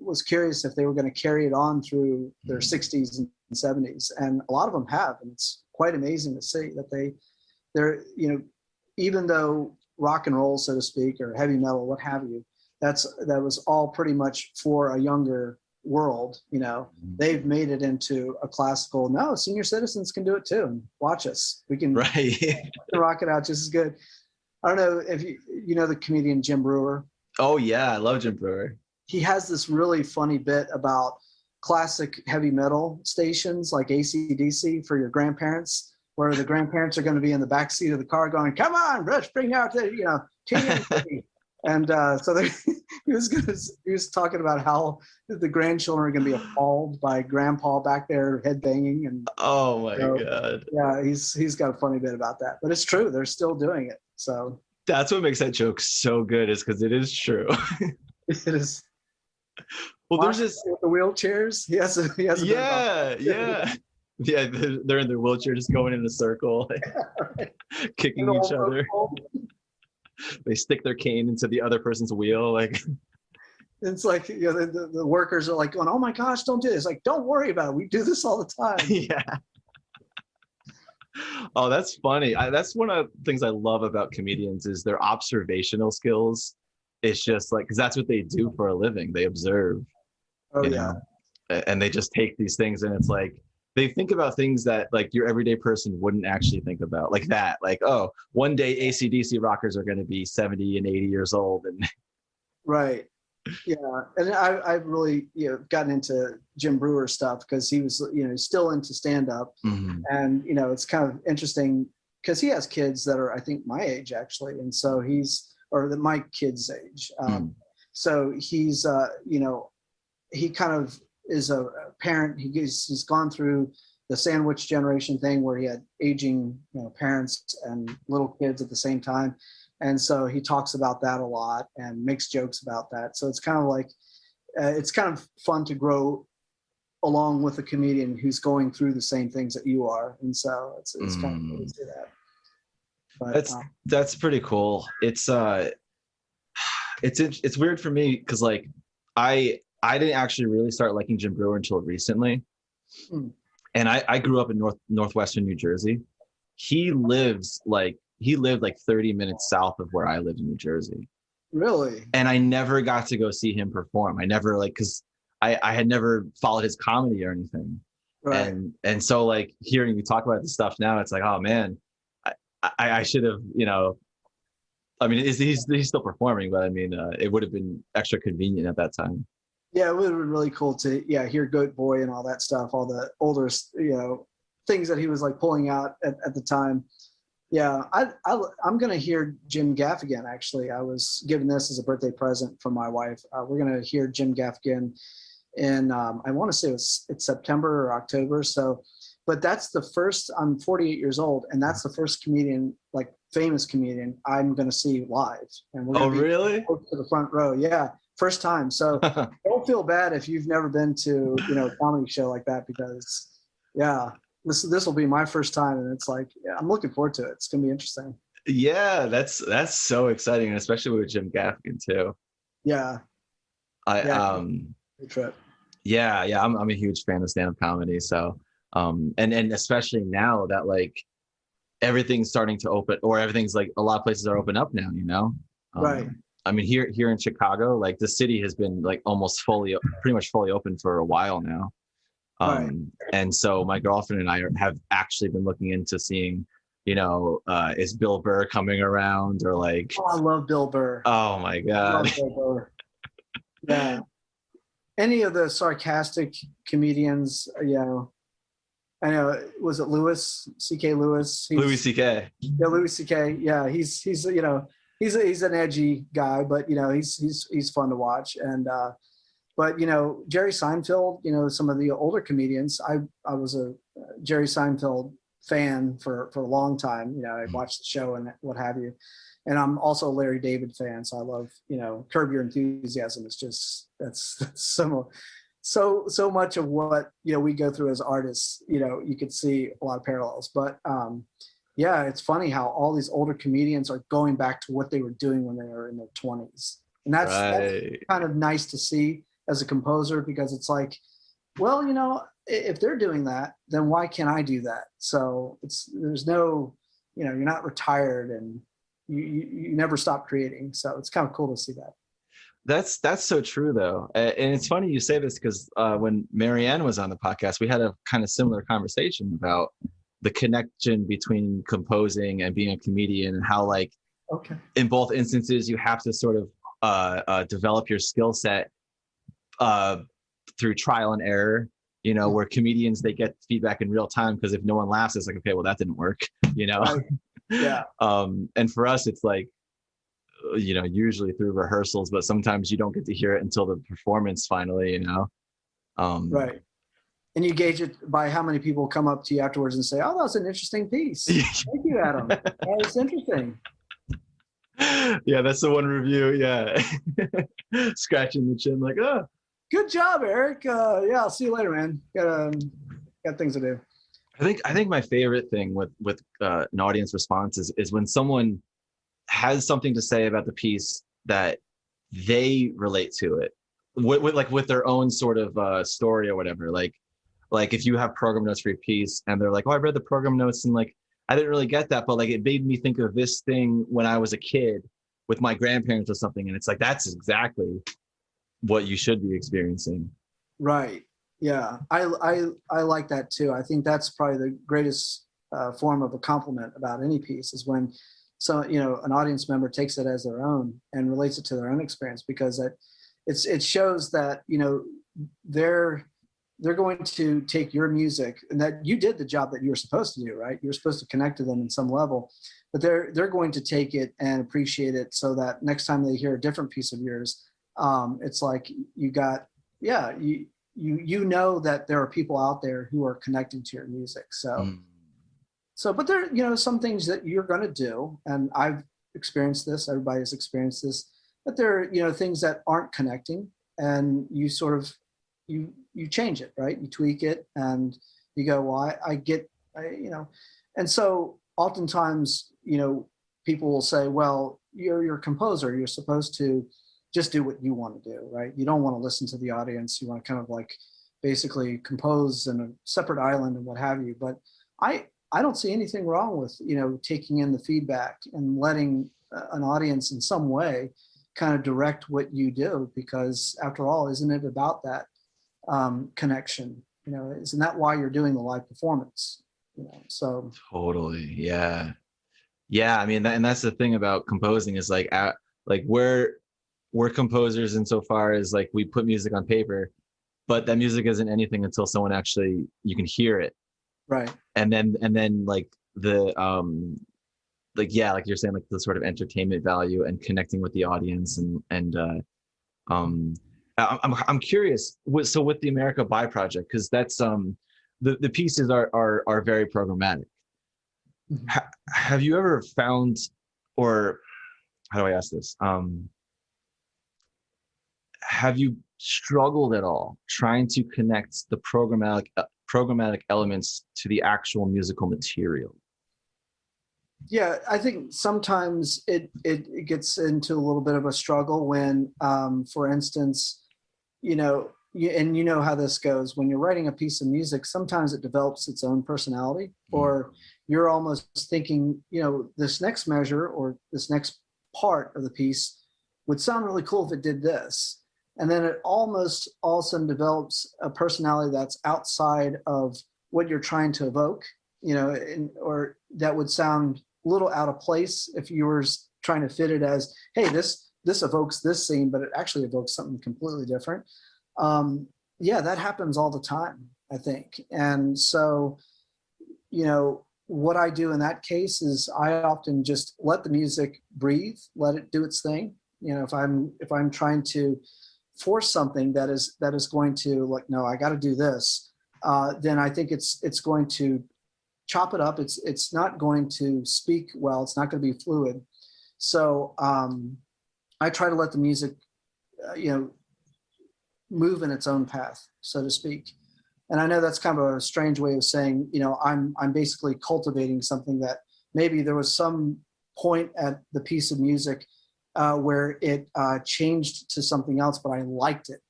was curious if they were going to carry it on through their 60s and 70s, and a lot of them have, and it's quite amazing to see that they're even though rock and roll, so to speak, or heavy metal, what have you, that was all pretty much for a younger world. They've made it into a classical. No, senior citizens can do it too. And watch us. We can rock it out just as good. I don't know if you know the comedian Jin Bruer. Oh yeah, I love Jin Bruer. He has this really funny bit about classic heavy metal stations like AC/DC for your grandparents, where the grandparents are going to be in the back seat of the car going, "Come on, let's bring out the TNT." And so he was talking about how the grandchildren are going to be appalled by grandpa back there headbanging. And oh my god, yeah, he's got a funny bit about that, but it's true, they're still doing it. So that's what makes that joke so good, is because it is true. It is. Well, there's this with the wheelchairs. He has a yeah. They're in their wheelchair, just going in a circle, kicking each other. They stick their cane into the other person's wheel, like. It's like the workers are like going, "Oh my gosh, don't do this!" Like, don't worry about it. We do this all the time. Yeah. Oh, that's funny. That's one of the things I love about comedians is their observational skills it's just like, because that's what they do for a living. They observe, Oh you yeah. know, and they just take these things, and it's like they think about things that like your everyday person wouldn't actually think about, like that, like, oh, one day AC/DC rockers are going to be 70 and 80 years old, and Right. Yeah, and I've really gotten into Jin Bruer stuff because he was still into stand up, and it's kind of interesting because he has kids that are I think my age actually, and so my kids' age, so he kind of is a parent. He's gone through the sandwich generation thing where he had aging parents and little kids at the same time. And so he talks about that a lot and makes jokes about that. So it's kind of like, it's kind of fun to grow along with a comedian who's going through the same things that you are. And so it's kind of cool to see that. But, that's pretty cool. It's weird for me because like I didn't actually really start liking Jim Brewer until recently. And I grew up in northwestern New Jersey. He lived like 30 minutes south of where I lived in New Jersey. Really? And I never got to go see him perform. I never because I had never followed his comedy or anything. Right. And so like hearing you talk about this stuff now, it's like, oh man, I should have, I mean, he's still performing, but I mean, it would have been extra convenient at that time. Yeah, it would have been really cool to hear Goat Boy and all that stuff, all the older things that he was like pulling out at the time. Yeah, I'm gonna hear Jim Gaffigan. Actually, I was given this as a birthday present from my wife. We're gonna hear Jim Gaffigan in I want to say it's September or October. So, but that's the first. I'm 48 years old, and that's the first comedian, like famous comedian, I'm gonna see live. And we're gonna really to the front row. Yeah, first time. So don't feel bad if you've never been to a comedy show like that because this will be my first time, and it's like I'm looking forward to it. It's gonna be interesting. Yeah, that's so exciting, and especially with Jim Gaffigan too. Yeah. Good trip. Yeah, I'm a huge fan of stand-up comedy. So and especially now that like everything's starting to open, or everything's like a lot of places are open up now, Right. I mean, here in Chicago, like the city has been like pretty much fully open for a while now. Right. And so my girlfriend and I have actually been looking into seeing, is Bill Burr coming around, or like, I love Bill Burr. Oh my God. I love Bill Burr. Yeah. Any of the sarcastic comedians, I know, was it C.K. Lewis? Louis C.K. Yeah, Louis C.K. Yeah, he's he's an edgy guy, but he's fun to watch. And but Jerry Seinfeld, some of the older comedians, I was a Jerry Seinfeld fan for a long time. I watched the show and what have you. And I'm also a Larry David fan, so I love Curb Your Enthusiasm. It's just that's so much of what we go through as artists. You could see a lot of parallels. But it's funny how all these older comedians are going back to what they were doing when they were in their 20s, and that's kind of nice to see as a composer, because it's like, well, if they're doing that, then why can't I do that? So there's no, you're not retired, and you never stop creating. So it's kind of cool to see that. That's so true though. And it's funny you say this because when Marianne was on the podcast, we had a kind of similar conversation about the connection between composing and being a comedian, and how like in both instances you have to sort of develop your skill set through trial and error, where comedians, they get feedback in real time, because if no one laughs, it's like, okay, well, that didn't work. Right. Yeah. And for us, it's like, usually through rehearsals, but sometimes you don't get to hear it until the performance finally, Right. And you gauge it by how many people come up to you afterwards and say, oh, that was an interesting piece. Thank you, Adam. That was interesting. Yeah, that's the one review. Yeah. Scratching the chin like, oh. Good job, Eric. I'll see you later, man. Got things to do. I think my favorite thing with an audience response is when someone has something to say about the piece that they relate to it with their own sort of story or whatever. Like if you have program notes for your piece and they're like, oh, I read the program notes and like I didn't really get that, but like it made me think of this thing when I was a kid, with my grandparents or something, and it's like that's exactly what you should be experiencing. Right. Yeah. I like that too. I think that's probably the greatest form of a compliment about any piece is when an audience member takes it as their own and relates it to their own experience, because it shows that, they're going to take your music and that you did the job that you were supposed to do, right? You're supposed to connect to them in some level, but they're going to take it and appreciate it so that next time they hear a different piece of yours, it's like you know that there are people out there who are connecting to your music. But there, some things that you're going to do, and I've experienced this, everybody's experienced this, but there are, things that aren't connecting, and you sort of, you change it, right? You tweak it and you go, well, and so oftentimes, people will say, well, you're a composer, you're supposed to just do what you want to do, right? You don't want to listen to the audience. You want to kind of like basically compose in a separate island and what have you. But I don't see anything wrong with, taking in the feedback and letting an audience in some way kind of direct what you do, because after all, isn't it about that connection? Isn't that why you're doing the live performance? So Totally. Yeah. I mean, and that's the thing about composing is like we're composers insofar as like we put music on paper, but that music isn't anything until someone actually, you can hear it. Right. And then like the like you're saying, like the sort of entertainment value and connecting with the audience I'm curious with the America By project, because that's the pieces are very programmatic. Mm-hmm. Have you ever found, or how do I ask this? Have you struggled at all trying to connect the programmatic elements to the actual musical material? Yeah, I think sometimes it gets into a little bit of a struggle when, for instance, and you know how this goes. When you're writing a piece of music, sometimes it develops its own personality, or you're almost thinking, this next measure or this next part of the piece would sound really cool if it did this. And then it almost all of a sudden develops a personality that's outside of what you're trying to evoke, or that would sound a little out of place if you were trying to fit it as, hey, this evokes this scene, but it actually evokes something completely different. That happens all the time, I think. And so, what I do in that case is I often just let the music breathe, let it do its thing. If I'm trying to force something that is going to, like, no, I got to do this, then I think it's going to chop it up. It's not going to speak well. It's not going to be fluid. So I try to let the music, move in its own path, so to speak. And I know that's kind of a strange way of saying, I'm basically cultivating something that maybe there was some point at the piece of music where it changed to something else, but I liked it.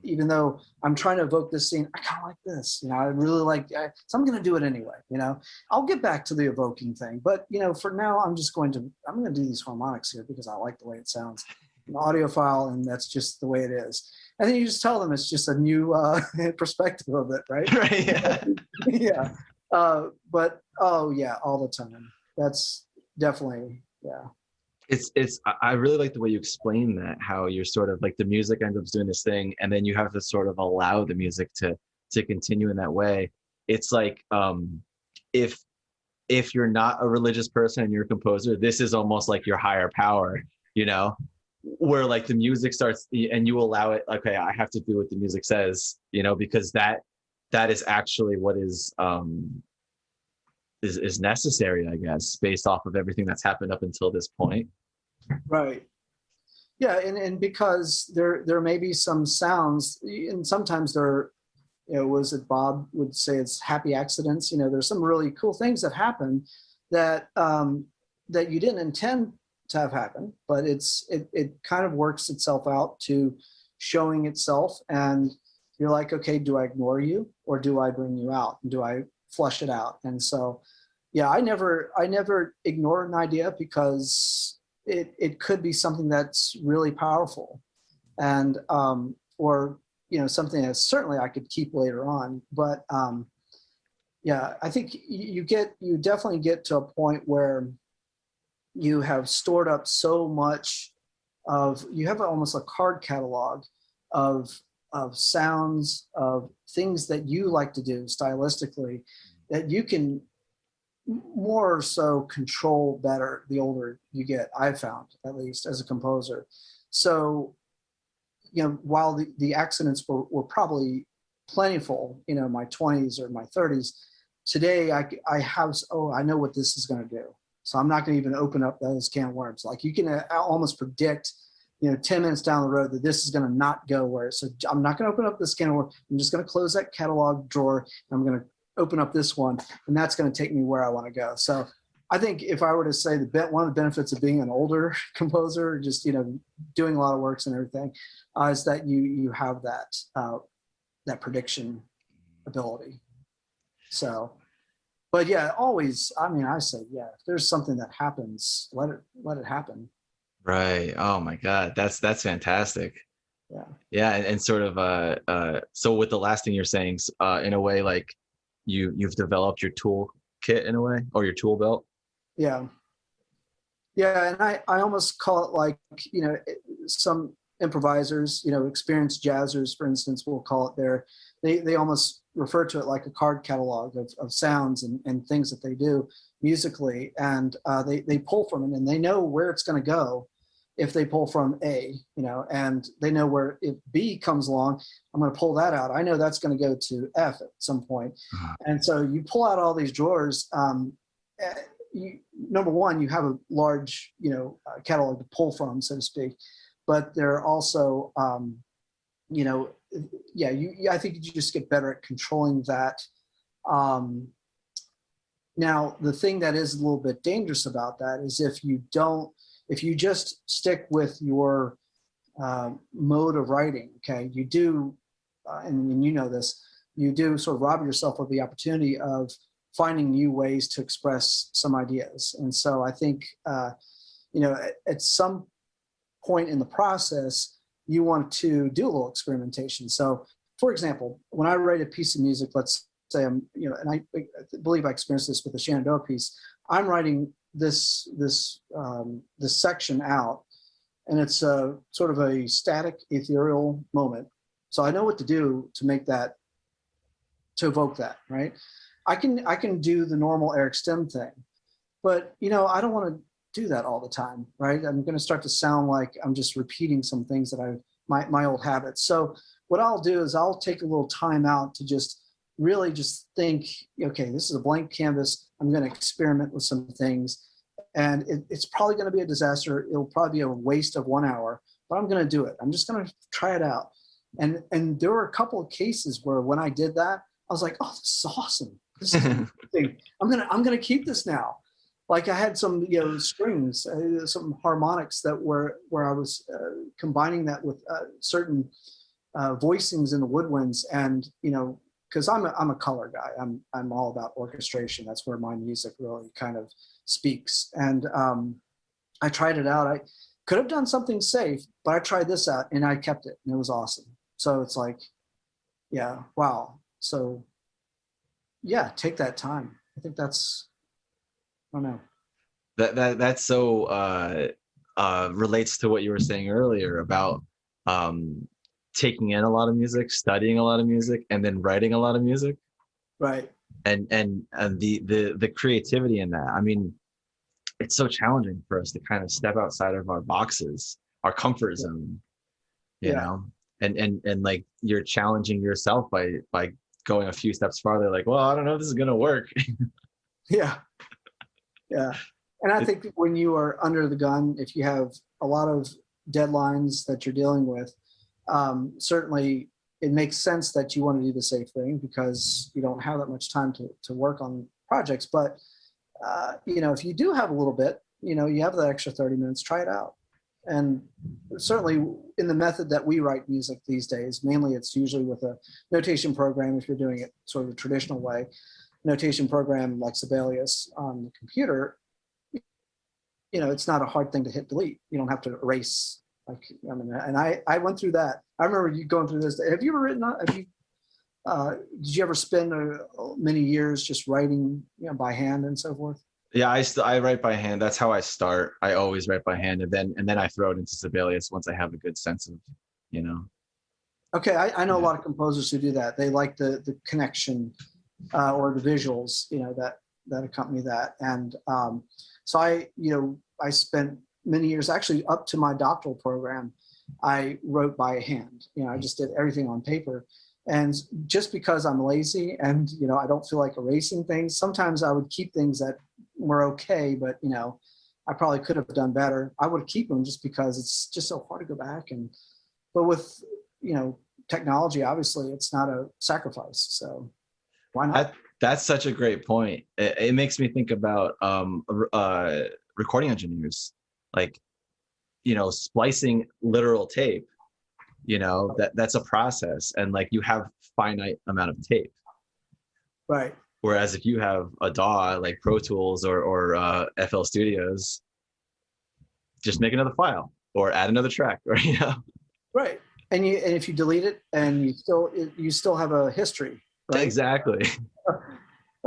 Even though I'm trying to evoke this scene, I kind of like this. I really like, so I'm going to do it anyway. I'll get back to the evoking thing, but for now, I'm going to do these harmonics here because I like the way it sounds. An audiophile, and that's just the way it is. And then you just tell them it's just a new perspective of it, right? Right. Yeah. Yeah. But all the time. That's definitely, yeah. I really like the way you explain that, how you're sort of like the music ends up doing this thing, and then you have to sort of allow the music to continue in that way. It's like if you're not a religious person and you're a composer, this is almost like your higher power, where like the music starts and you allow it. Okay, I have to do what the music says, because that is actually what is necessary, I guess, based off of everything that's happened up until this point. Right. Yeah, and because there may be some sounds, and sometimes there, was it Bob would say it's happy accidents. There's some really cool things that happen that that you didn't intend to have happen, but it kind of works itself out to showing itself, and you're like, okay, do I ignore you or do I bring you out? Do I flush it out? And so, yeah, I never ignore an idea, because it could be something that's really powerful, and or something that certainly I could keep later on. But yeah, I think you definitely get to a point where you have stored up so much you have almost a card catalog of sounds, of things that you like to do stylistically, that you can more so control better the older you get, I've found, at least as a composer. So, while the accidents were probably plentiful, my 20s or my 30s, today I know what this is going to do. So I'm not going to even open up those can of worms. Like, you can almost predict, 10 minutes down the road that this is going to not go where. So I'm not going to open up this can of worms. I'm just going to close that catalog drawer. And I'm going to open up this one, and that's going to take me where I want to go. So I think if I were to say one of the benefits of being an older composer, just, doing a lot of works and everything, is that you have that prediction ability. So, but yeah, always, I say, yeah, if there's something that happens, let it happen. Right. Oh my God. That's fantastic. Yeah. Yeah. And sort of, so with the last thing you're saying, in a way, like you've developed your tool kit in a way, or your tool belt. Yeah. Yeah. And I almost call it like, some improvisers, experienced jazzers, for instance, will call it they almost refer to it like a card catalog of sounds and things that they do musically. And they pull from it, and they know where it's going to go if they pull from A, and they know where, if B comes along, I'm going to pull that out. I know that's going to go to F at some point. And so you pull out all these drawers. Number one, you have a large, catalog to pull from, so to speak, but they're also, I think you just get better at controlling that. Now, the thing that is a little bit dangerous about that is if you just stick with your mode of writing, okay, you do, and you know this, you do sort of rob yourself of the opportunity of finding new ways to express some ideas. And so I think, at some point in the process, you want to do a little experimentation. So, for example, when I write a piece of music, let's say and I believe I experienced this with the Shenandoah piece, I'm writing this section out, and it's a sort of a static, ethereal moment. So I know what to do to make that, to evoke that, right? I can do the normal Erich Stem thing, but I don't want to do that all the time, right? I'm going to start to sound like I'm just repeating some things that my old habits. So what I'll do is I'll take a little time out to just really just think, okay, this is a blank canvas. I'm going to experiment with some things, and it's probably going to be a disaster. It'll probably be a waste of 1 hour, but I'm going to do it. I'm just going to try it out. And there were a couple of cases where when I did that, I was like, oh, this is awesome. This is amazing. I'm going to keep this now. Like, I had some, strings, some harmonics that where I was combining that with certain voicings in the woodwinds, and because I'm a color guy, I'm all about orchestration. That's where my music really kind of speaks. And I tried it out. I could have done something safe, but I tried this out and I kept it, and it was awesome. So it's like, yeah, wow. So yeah, take that time. I think that's, I don't know. That's so relates to what you were saying earlier about taking in a lot of music, studying a lot of music, and then writing a lot of music. Right. And the creativity in that. I mean, it's so challenging for us to kind of step outside of our boxes, our comfort zone, you know, and like you're challenging yourself by going a few steps farther, like, well, I don't know if this is going to work. Yeah. Yeah. And I think when you are under the gun, if you have a lot of deadlines that you're dealing with, certainly it makes sense that you want to do the safe thing because you don't have that much time to work on projects. But, if you do have a little bit, you have that extra 30 minutes, try it out. And certainly in the method that we write music these days, mainly it's usually with a notation program. If you're doing it sort of the traditional way, notation program like Sibelius on the computer, it's not a hard thing to hit delete. You don't have to erase. Like, I mean, and I went through that. I remember you going through this. Have you ever written? Did you ever spend many years just writing, by hand and so forth? Yeah, I write by hand. That's how I start. I always write by hand, and then I throw it into Sibelius once I have a good sense of, you know. Okay, I know a Yeah. lot of composers who do that. They like the connection or the visuals, that accompany that. And so I spent many years, actually up to my doctoral program, I wrote by hand. I just did everything on paper. And just because I'm lazy and, I don't feel like erasing things, sometimes I would keep things that were okay, but, I probably could have done better. I would keep them just because it's just so hard to go back. But with, technology, obviously it's not a sacrifice. So why not? That's such a great point. It makes me think about recording engineers, like, splicing literal tape. That's a process, and like you have finite amount of tape. Right. Whereas if you have a DAW like Pro Tools or FL Studios, just make another file or add another track, or Right. And if you delete it and you still have a history, right? Exactly.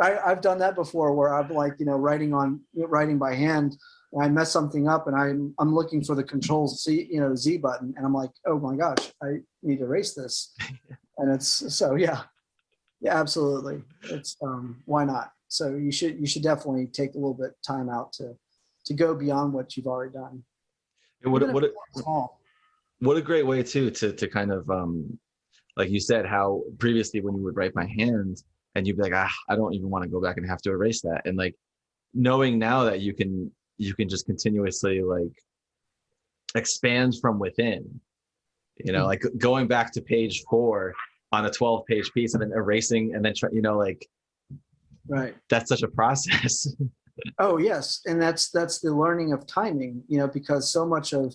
I've done that before where I'm like, writing by hand, and I mess something up and I'm looking for the Control Z button, and I'm like, oh my gosh, I need to erase this. And it's so yeah, absolutely. It's why not? So you should definitely take a little bit of time out to go beyond what you've already done. What a great way to kind of like you said, how previously when you would write by hand and you'd be like, I don't even want to go back and have to erase that, and like knowing now that you can just continuously like expand from within, like going back to page 4 on a 12-page piece and then erasing and then like right. That's such a process. Oh yes, and that's the learning of timing, because so much of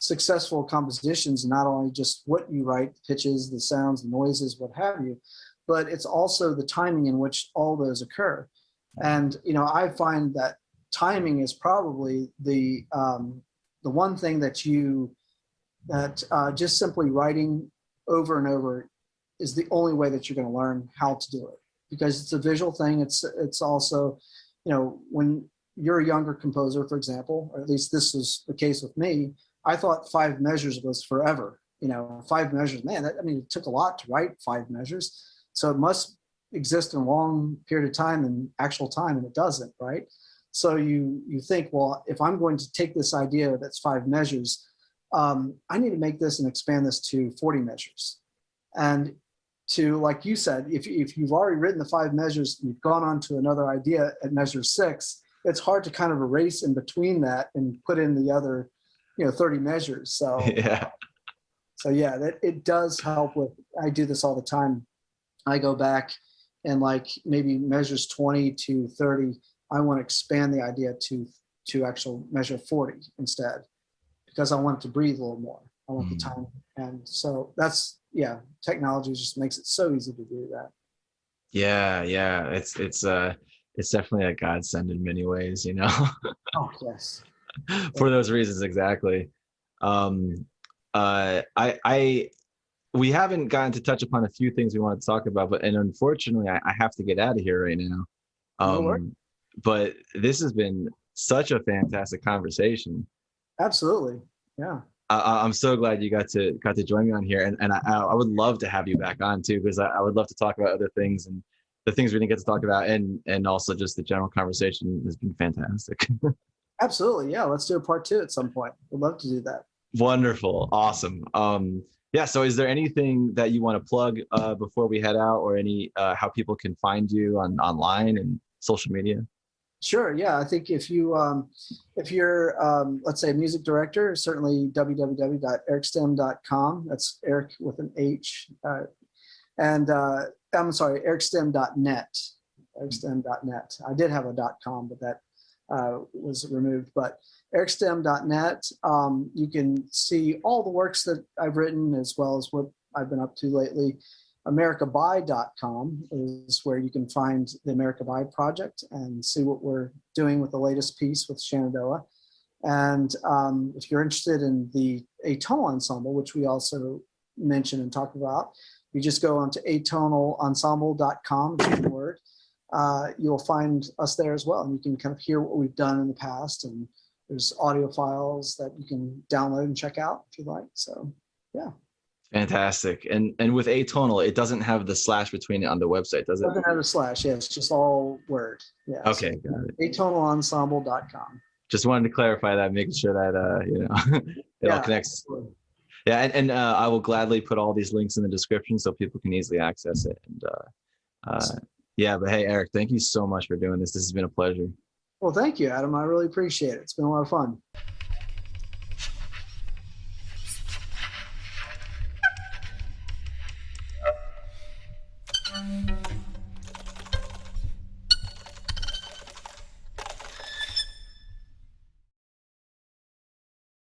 successful compositions, not only just what you write, the pitches, the sounds, the noises, what have you, but it's also the timing in which all those occur. And I find that timing is probably the one thing that just simply writing over and over is the only way that you're going to learn how to do it, because it's a visual thing. It's also, when you're a younger composer, for example, or at least this was the case with me, I thought 5 measures was forever. 5 measures, man, it took a lot to write 5 measures. So it must exist in a long period of time in actual time, and it doesn't, right? So you think, well, if I'm going to take this idea that's 5 measures, I need to make this and expand this to 40 measures. And to, like you said, if you've already written the 5 measures, you've gone on to another idea at measure 6, it's hard to kind of erase in between that and put in the other 30 measures. So yeah. That it does help with, I do this all the time. I go back and like maybe measures 20 to 30, I want to expand the idea to actual measure 40 instead, because I want it to breathe a little more. I want the time. And so technology just makes it so easy to do that. Yeah. It's definitely a godsend in many ways, Oh, yes. For those reasons, exactly. We haven't gotten to touch upon a few things we want to talk about, and unfortunately, I have to get out of here right now. No worries. But this has been such a fantastic conversation. Absolutely, yeah. I'm so glad you got to join me on here, and I would love to have you back on too, because I would love to talk about other things and the things we didn't get to talk about, and also just the general conversation has been fantastic. Absolutely, yeah. Let's do a part 2 at some point. We'd love to do that. Wonderful, awesome. Yeah. So, is there anything that you want to plug before we head out, or any how people can find you online and social media? Sure. Yeah. I think if you're, let's say, a music director, certainly www.erichstem.com. That's Eric with an H. I'm sorry, erichstem.net. Erichstem.net. I did have a .com, but that was removed. But erichstem.net. You can see all the works that I've written, as well as what I've been up to lately. AmericaBuy.com is where you can find the America Buy project and see what we're doing with the latest piece with Shenandoah. And if you're interested in a tonal ensemble, which we also mentioned and talked about, you just go onto atonalensemble.com, it's one word. You'll find us there as well. And you can kind of hear what we've done in the past. And there's audio files that you can download and check out if you'd like. So, yeah. Fantastic. And with atonal, it doesn't have the slash between it on the website, does it? It doesn't have a slash. Yeah, it's just all word. Yeah. Okay, So, got it. atonalensemble.com. Just wanted to clarify that, making sure that it all connects. Absolutely. Yeah, and I will gladly put all these links in the description so people can easily access it. And yeah, but hey, Erich, thank you so much for doing this. This has been a pleasure. Well, thank you, Adam. I really appreciate it. It's been a lot of fun.